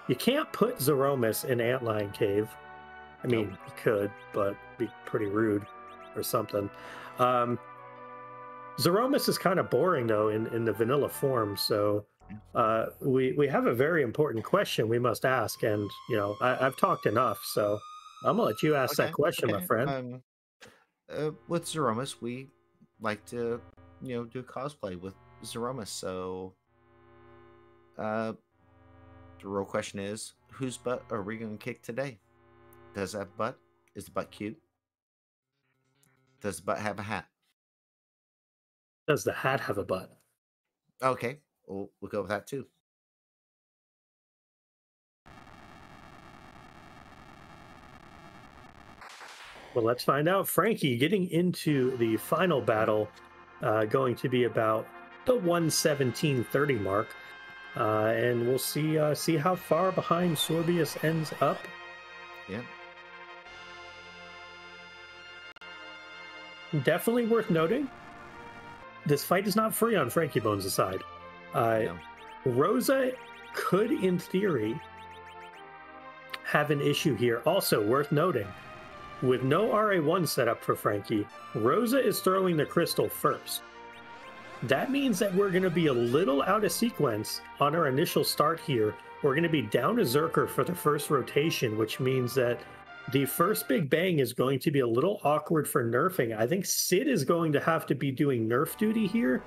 you can't put Zeromus in Antlion Cave. I mean, you could, but it'd be pretty rude or something. Zeromus is kind of boring though in the vanilla form, so we have a very important question we must ask, and you know I've talked enough, so I'm gonna let you ask that question, my friend. With Zeromus, we like to do cosplay with Zeromus, so the real question is, whose butt are we gonna kick today? Does that butt, is the butt cute? Does the butt have a hat? Does the hat have a butt? Okay, we'll go with that too. Well, let's find out. Frankie getting into the final battle, going to be about the 117.30 mark. And we'll see how far behind Sorbius ends up. Yeah. Definitely worth noting, this fight is not free on frankiebones' side. No. Rosa could, in theory, have an issue here. Also worth noting, with no RA1 set up for Frankie, Rosa is throwing the crystal first. That means that we're going to be a little out of sequence on our initial start here. We're going to be down to Zerker for the first rotation, which means that the first Big Bang is going to be a little awkward for nerfing. I think Sid is going to have to be doing nerf duty here.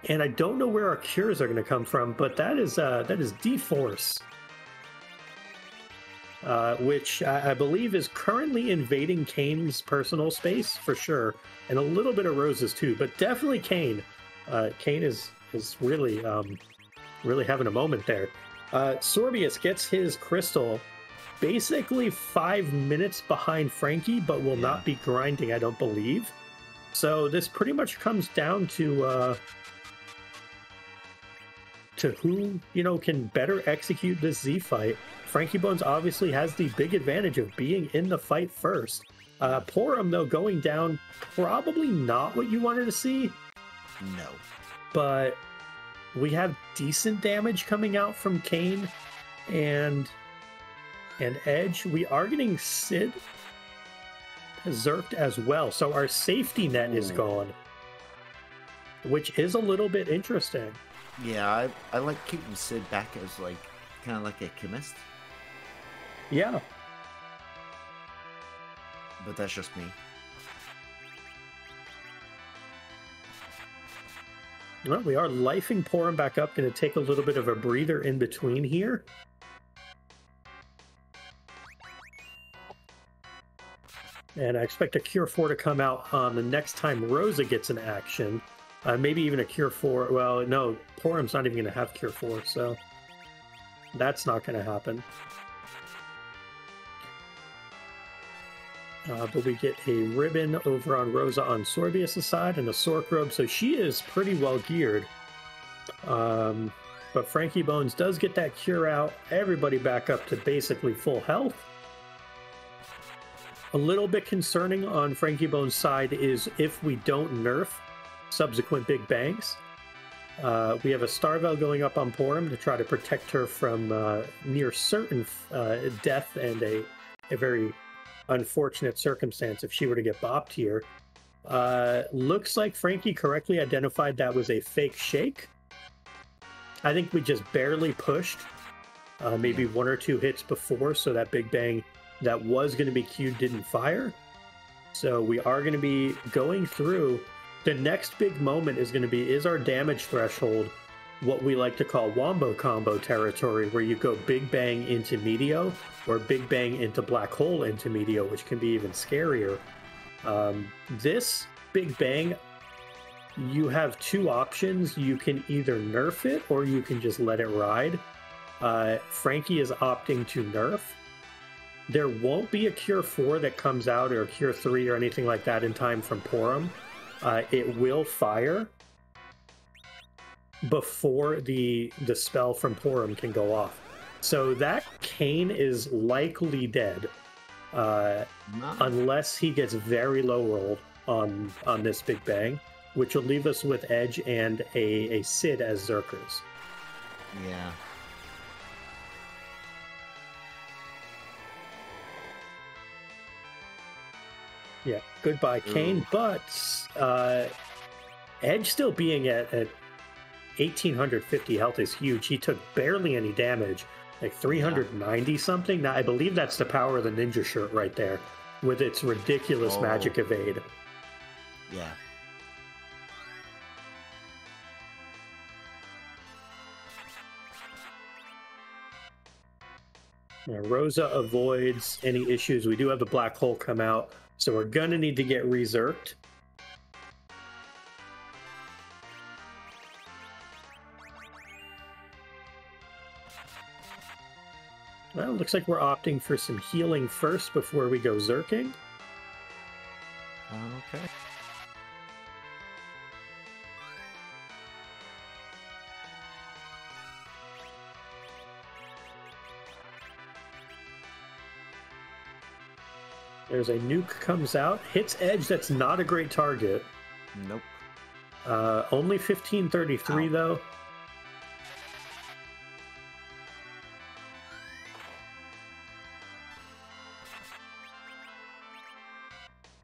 And I don't know where our cures are going to come from, but that is D-Force. Which I believe is currently invading Kane's personal space for sure, and a little bit of Rose's too, but definitely Kane. Kane is really having a moment there. Sorbius gets his crystal basically 5 minutes behind Frankie, but will not be grinding, I don't believe. So this pretty much comes down to who can better execute this Z fight. frankiebones obviously has the big advantage of being in the fight first. Porum, though, going down, probably not what you wanted to see. No. But we have decent damage coming out from Kane and Edge. We are getting Sid zerked as well. So our safety net is gone, which is a little bit interesting. Yeah, I like keeping Sid back as kind of like a chemist. Yeah. But that's just me. Well, we are lifing Porum back up. Going to take a little bit of a breather in between here. And I expect a Cure 4 to come out on the next time Rosa gets an action. Maybe even a Cure 4. Well, no, Porum's not even going to have Cure 4, so that's not going to happen. But we get a ribbon over on Rosa on Sorbius' side and a Sork robe, so she is pretty well geared. But frankiebones does get that cure out. Everybody back up to basically full health. A little bit concerning on frankiebones' side is if we don't nerf subsequent Big Bangs. We have a Starvel going up on Porum to try to protect her from near certain death and a very unfortunate circumstance if she were to get bopped here. Looks like Frankie correctly identified that was a fake shake. I think we just barely pushed, maybe 1 or 2 hits before, so that Big Bang that was going to be queued didn't fire. So we are going to be going through. The next big moment is going to be, is our damage threshold what we like to call Wombo combo territory, where you go Big Bang into Meteo or Big Bang into Black Hole into Meteo, which can be even scarier. This Big Bang, you have 2 options. You can either nerf it or you can just let it ride. Frankie is opting to nerf. There won't be a Cure 4 that comes out, or a Cure 3 or anything like that in time from Porum. It will fire before the spell from Porum can go off. So that Kane is likely dead, unless he gets very low rolled on this Big Bang, which will leave us with Edge and a Sid as Zerkers. Yeah. Yeah, goodbye, Kane. But Edge still being at 1,850 health is huge. He took barely any damage, like 390 something. Now, I believe that's the power of the ninja shirt right there, with its ridiculous magic evade. Yeah. Now, Rosa avoids any issues. We do have the black hole come out, so we're going to need to get reserved. Well, looks like we're opting for some healing first before we go zerking. Okay. There's a nuke comes out, hits edge. That's not a great target. Nope. Only 1533 though.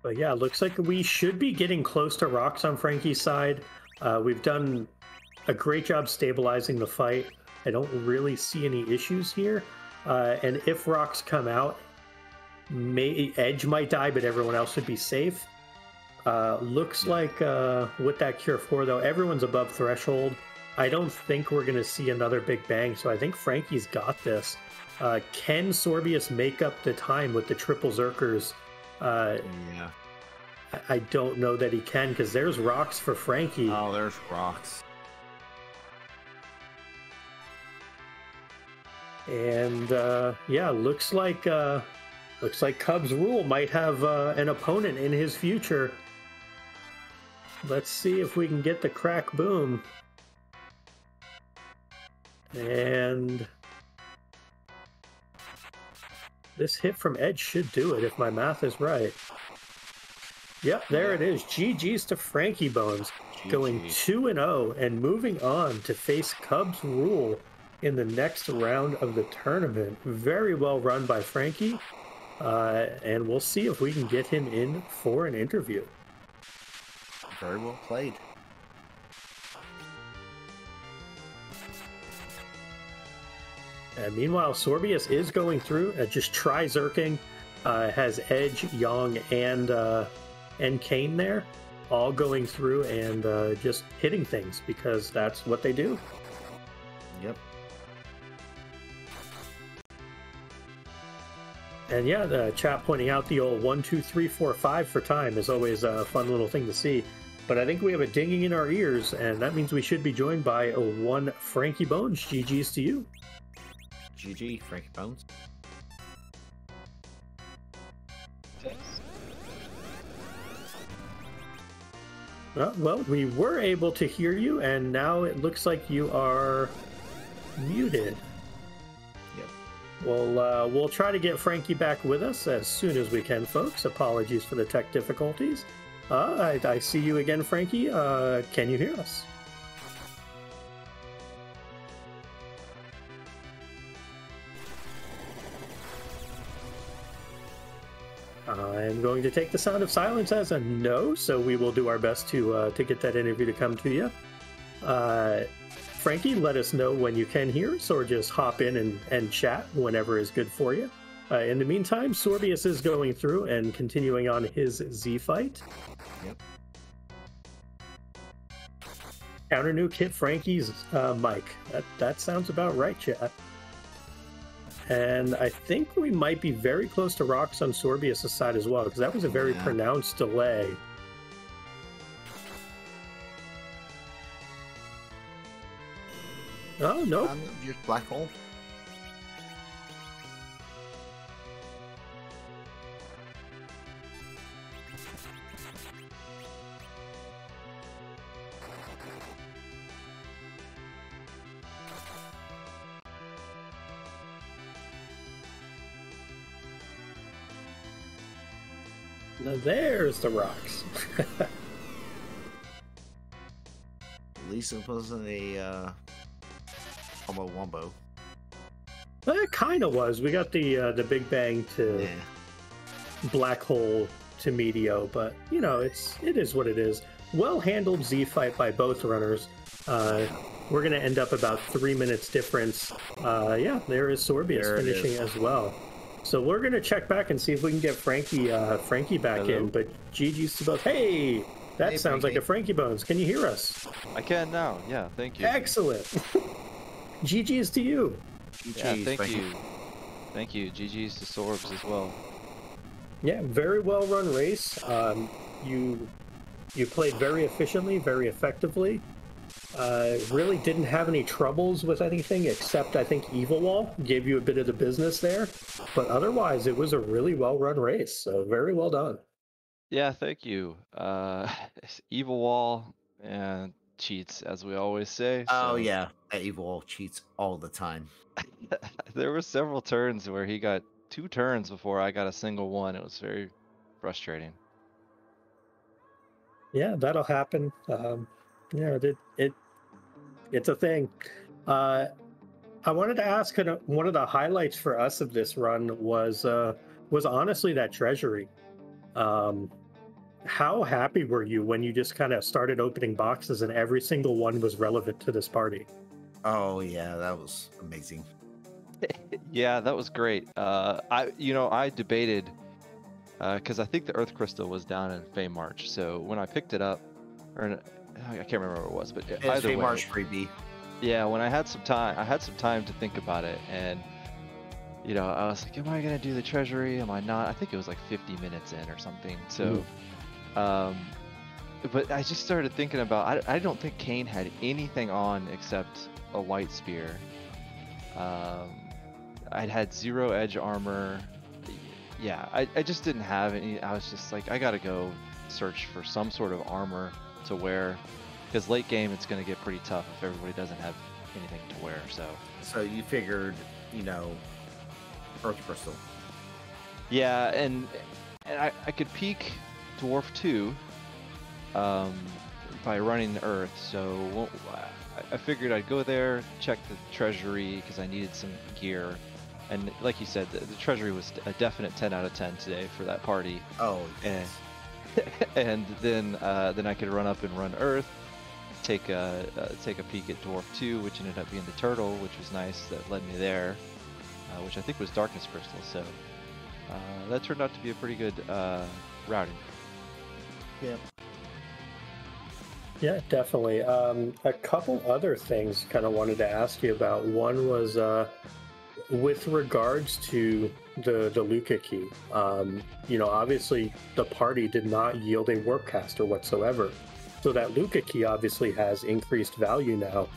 But yeah, looks like we should be getting close to rocks on Frankie's side. We've done a great job stabilizing the fight. I don't really see any issues here. And if rocks come out, Edge might die, but everyone else should be safe. Looks like with that Cure 4, though, everyone's above threshold. I don't think we're going to see another big bang, so I think Frankie's got this. Can Sorbius make up the time with the triple Zerkers? Yeah. I don't know that he can, because there's rocks for Frankie. Oh, there's rocks. And yeah, looks like Cubs Rule might have an opponent in his future. Let's see if we can get the crack boom. And this hit from Edge should do it if my math is right. Yep, there it is. GG's to frankiebones, going 2-0 and moving on to face Cubs Rule in the next round of the tournament. Very well run by Frankie. And we'll see if we can get him in for an interview. Very well played. And meanwhile, Sorbius is going through. Just try zerking. Has Edge, Yang, and Kane there, all going through and just hitting things because that's what they do. Yep. And yeah, the chat pointing out the old 1, 2, 3, 4, 5 for time is always a fun little thing to see. But I think we have a dinging in our ears, and that means we should be joined by one frankiebones. GG's to you. GG, frankiebones. Well, we were able to hear you, and now it looks like you are muted. Yep. We'll try to get Frankie back with us as soon as we can, folks. Apologies for the tech difficulties. I see you again, Frankie. Can you hear us? I'm going to take the sound of silence as a no, so we will do our best to get that interview to come to you. Frankie, let us know when you can hear us, or just hop in and chat whenever is good for you. In the meantime, Sorbius is going through and continuing on his Z fight. Yep. Counter nuke hit Frankie's mic. That sounds about right, chat. And I think we might be very close to rocks on Sorbius' side as well, because that was a very pronounced delay. Oh, nope. Just black hole. Now there's the rocks. At least it wasn't a combo wombo. It kind of was. We got the Big Bang to black hole to Meteo, but you know it is what it is. Well handled Z fight by both runners. We're gonna end up about 3 minutes difference. Yeah, there is Sorbius finishing as well. So we're going to check back and see if we can get Frankie back in. But GG's to both. Hey, that sounds like a frankiebones. Can you hear us? I can now. Yeah, thank you. Excellent. GG's to you. Yeah, thank you. Thank you. GG's to Sorbs as well. Yeah, very well run race. You played very efficiently, very effectively. Really didn't have any troubles with anything except I think Evil Wall gave you a bit of the business there, but otherwise it was a really well-run race. So very well done. Yeah, thank you. Evil Wall and cheats, as we always say. Oh So yeah, that evil cheats all the time. there were several turns where he got 2 turns before I got a single one. It was very frustrating. Yeah, that'll happen. Yeah, it's a thing. Uh, I wanted to ask, kind of, one of the highlights for us of this run was honestly that treasury. Um, how happy were you when you just kind of started opening boxes and every single one was relevant to this party? Oh yeah, that was amazing. Yeah, that was great. I debated because I think the Earth Crystal was down in Fey March. So when I picked it up, I can't remember what it was, but It's either way, March freebie. yeah, when I had some time to think about it, and I was like, am I gonna do the treasury? Am I not? I think it was like 50 minutes in or something. So, but I just started thinking about. I don't think Kane had anything on except a white spear. I'd had 0 edge armor. Yeah, I just didn't have any. I was just like, I gotta go search for some sort of armor to wear, because late game it's gonna get pretty tough if everybody doesn't have anything to wear. So you figured, Earth Crystal. Yeah, and I could peak Dwarf 2 by running Earth, so I figured I'd go there, check the treasury because I needed some gear. And like you said, the treasury was a definite 10 out of 10 today for that party. Oh, yes. And then I could run up and run Earth, take a peek at Dwarf 2, which ended up being the turtle, which was nice. That led me there, which I think was Darkness Crystal. So that turned out to be a pretty good routing. Yeah. Yeah, definitely. A couple other things kind of wanted to ask you about. One was with regards to the Luca key. Obviously the party did not yield a warpcaster whatsoever. So that Luca key obviously has increased value now.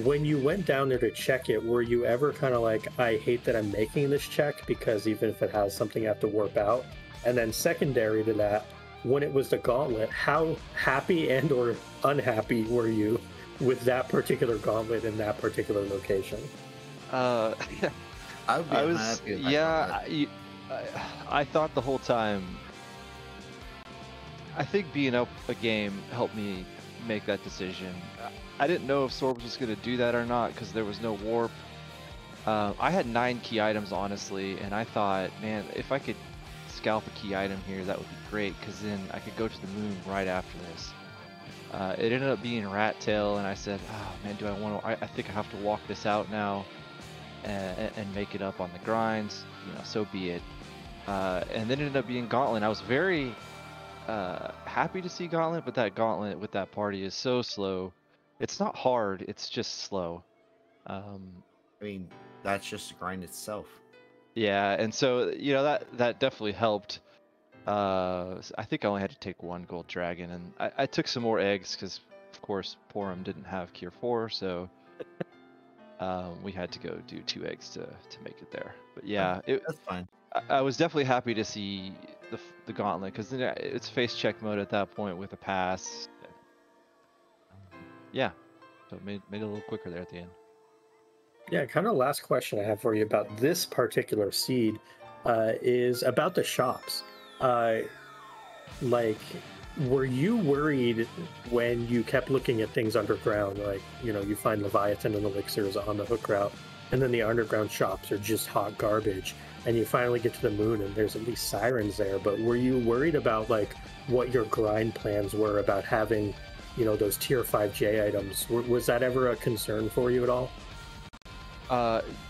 When you went down there to check it, were you ever kind of like, I hate that I'm making this check because even if it has something I have to warp out? And then secondary to that, when it was the gauntlet, how happy and or unhappy were you with that particular gauntlet in that particular location? I was, yeah, I thought the whole time. I think being up a game helped me make that decision. I didn't know if Sorbius was going to do that or not because there was no warp. I had 9 key items, honestly, and I thought, man, if I could scalp a key item here, that would be great, because then I could go to the moon right after this. It ended up being Rat Tail, and I said, oh man, do I want to? I think I have to walk this out now and make it up on the grinds. So be it. And then it ended up being Gauntlet. I was very happy to see Gauntlet, but that Gauntlet with that party is so slow. It's not hard, it's just slow. I mean, that's just the grind itself. Yeah, and so that definitely helped. I think I only had to take 1 gold dragon, and I took some more eggs because, of course, Porum didn't have Cure 4, so we had to go do 2 eggs to make it there. But yeah, that's fine. I was definitely happy to see the gauntlet because it's face check mode at that point with a pass. Yeah, so it made it a little quicker there at the end. Yeah, kind of last question I have for you about this particular seed is about the shops. Were you worried when you kept looking at things underground, like, you find Leviathan and Elixirs on the hook route, and then the underground shops are just hot garbage, and you finally get to the moon and there's at least sirens there, but were you worried about, like, what your grind plans were about having, those tier 5 J items? Was that ever a concern for you at all?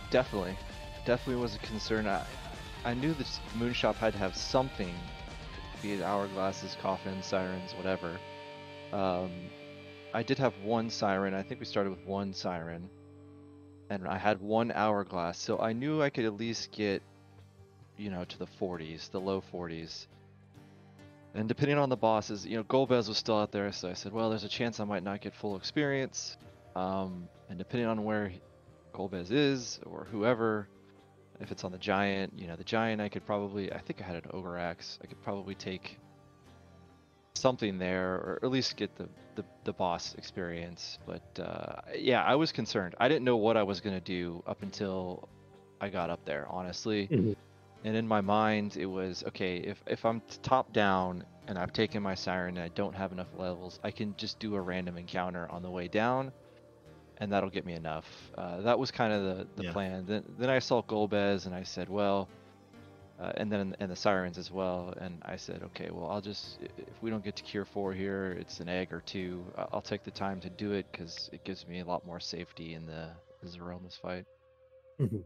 Definitely was a concern. I knew this moon shop had to have something, be it hourglasses, coffins, sirens, whatever. I did have 1 siren. I think we started with 1 siren, and I had 1 hourglass, so I knew I could at least get, to the 40s, the low 40s. And depending on the bosses, Golbez was still out there, so I said, well, there's a chance I might not get full experience. And depending on where Golbez is or whoever, if it's on the giant, the giant, I think I had an ogre axe. I could probably take something there, or at least get the boss experience. But yeah, I was concerned. I didn't know what I was going to do up until I got up there, honestly. Mhm. And in my mind, it was, okay, if I'm top down and I've taken my siren and I don't have enough levels, I can just do a random encounter on the way down, and that'll get me enough. That was kind of the plan. Then I saw Golbez, and I said, well, and the sirens as well, and I said, okay, well, I'll just, if we don't get to Cure 4 here, it's an egg or two. I'll take the time to do it, because it gives me a lot more safety in the Zeromus fight. Mhm.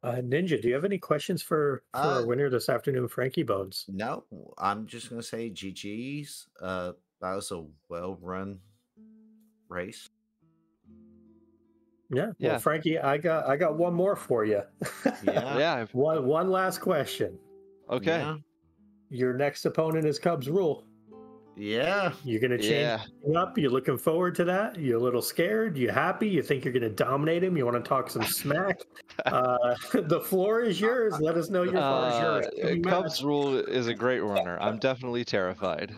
Ninja, do you have any questions for our winner this afternoon, Frankie Bones? No, I'm just gonna say GG's. That was a well-run race. Yeah. Yeah. Well, Frankie, I got one more for you. Yeah. Yeah. One last question. Okay. Yeah. Your next opponent is Cubs Rule. Yeah. You're gonna change it up. You're looking forward to that. You're a little scared. You happy? You think you're gonna dominate him? You want to talk some smack? The floor is yours. Let us know your floor is yours. Cubs Rule is a great runner. I'm definitely terrified.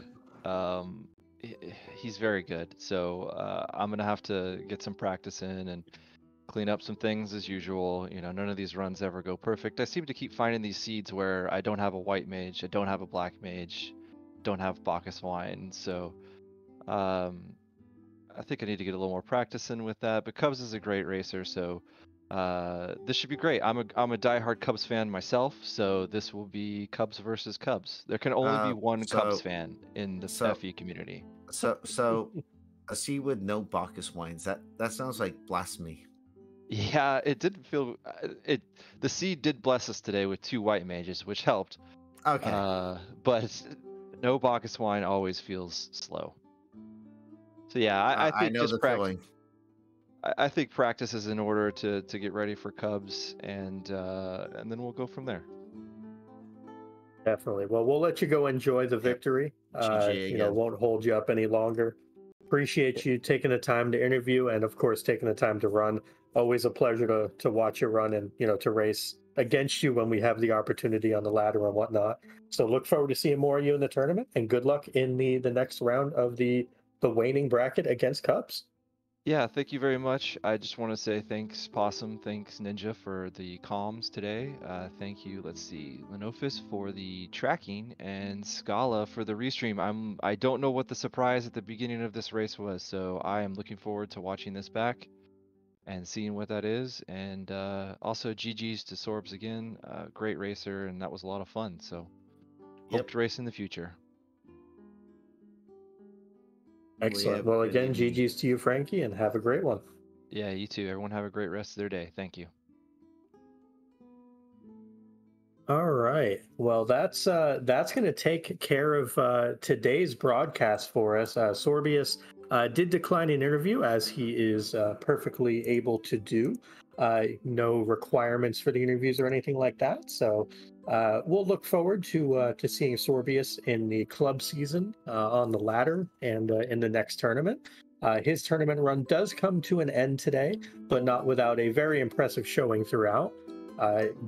He's very good. So I'm gonna have to get some practice in and clean up some things as usual. None of these runs ever go perfect. I seem to keep finding these seeds where I don't have a white mage, I don't have a black mage, don't have Bacchus wine. So I think I need to get a little more practice in with that. But Cubs is a great racer, so this should be great. I'm a diehard Cubs fan myself, so this will be Cubs versus Cubs. There can only be one Cubs fan in the FE community. So a seed with no Bacchus wines. That sounds like blasphemy. Yeah, it didn't feel the seed did bless us today with 2 white mages, which helped. Okay. But no Bacchus wine always feels slow. So yeah, I think I know just the feeling. I think practice is in order to get ready for Cubs, and then we'll go from there. Definitely. Well, we'll let you go enjoy the victory. Won't hold you up any longer. Appreciate you taking the time to interview, and of course taking the time to run. Always a pleasure to watch you run, and to race against you when we have the opportunity on the ladder and whatnot. So look forward to seeing more of you in the tournament, and good luck in the next round of the waning bracket against Cubs. Yeah, thank you very much. I just want to say thanks, Possum. Thanks, Ninja, for the comms today. Thank you, let's see, Lenofis for the tracking, and Scala for the restream. I don't know what the surprise at the beginning of this race was, so I am looking forward to watching this back and seeing what that is. And also GG's to Sorbs again. Great racer, and that was a lot of fun. So hope to race in the future. Excellent. Well, again, GG's to you, Frankie, and have a great one. Yeah, you too. Everyone have a great rest of their day. Thank you. All right. Well, that's going to take care of today's broadcast for us. Sorbius did decline an interview, as he is perfectly able to do. No requirements for the interviews or anything like that. So we'll look forward to seeing Sorbius in the club season on the ladder and in the next tournament. His tournament run does come to an end today, but not without a very impressive showing throughout.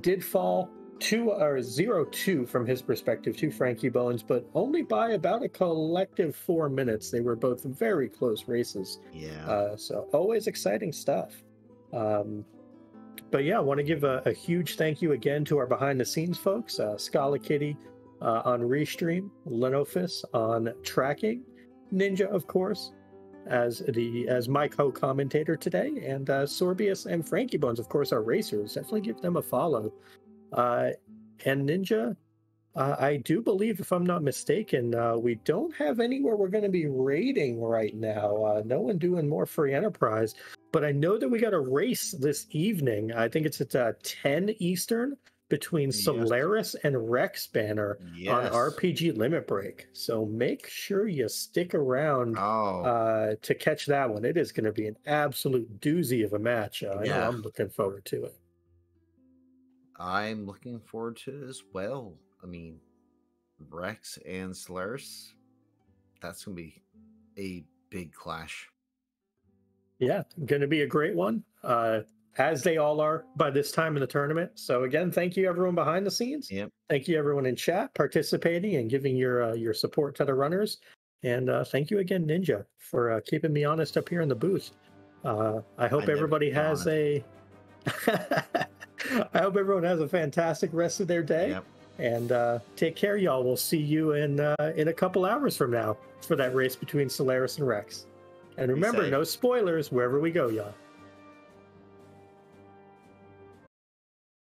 Did fall 0-2 from his perspective to Frankie Bones, but only by about a collective 4 minutes. They were both very close races. Yeah. So always exciting stuff. But yeah, I want to give a huge thank you again to our behind the scenes folks, Scala Kitty on Restream, Lenofis on tracking, Ninja, of course, as my co-commentator today, and Sorbius and Frankie Bones, of course, are racers. Definitely give them a follow. And Ninja, I do believe, if I'm not mistaken, we don't have anywhere we're going to be raiding right now. No one doing more free enterprise, but I know that we got a race this evening. I think it's at 10 Eastern between Solaris and Rex Banner on RPG Limit Break. So make sure you stick around to catch that one. It is going to be an absolute doozy of a match. I know I'm looking forward to it. I'm looking forward to it as well. I mean, Rex and Solaris. That's going to be a big clash. Yeah, going to be a great one, as they all are by this time in the tournament. So again, thank you everyone behind the scenes. Yep. Thank you everyone in chat participating and giving your support to the runners. And thank you again, Ninja, for keeping me honest up here in the booth. I hope everybody has I hope everyone has a fantastic rest of their day. Yep. And take care, y'all. We'll see you in a couple hours from now for that race between Solaris and Rex. And remember, no spoilers wherever we go, y'all.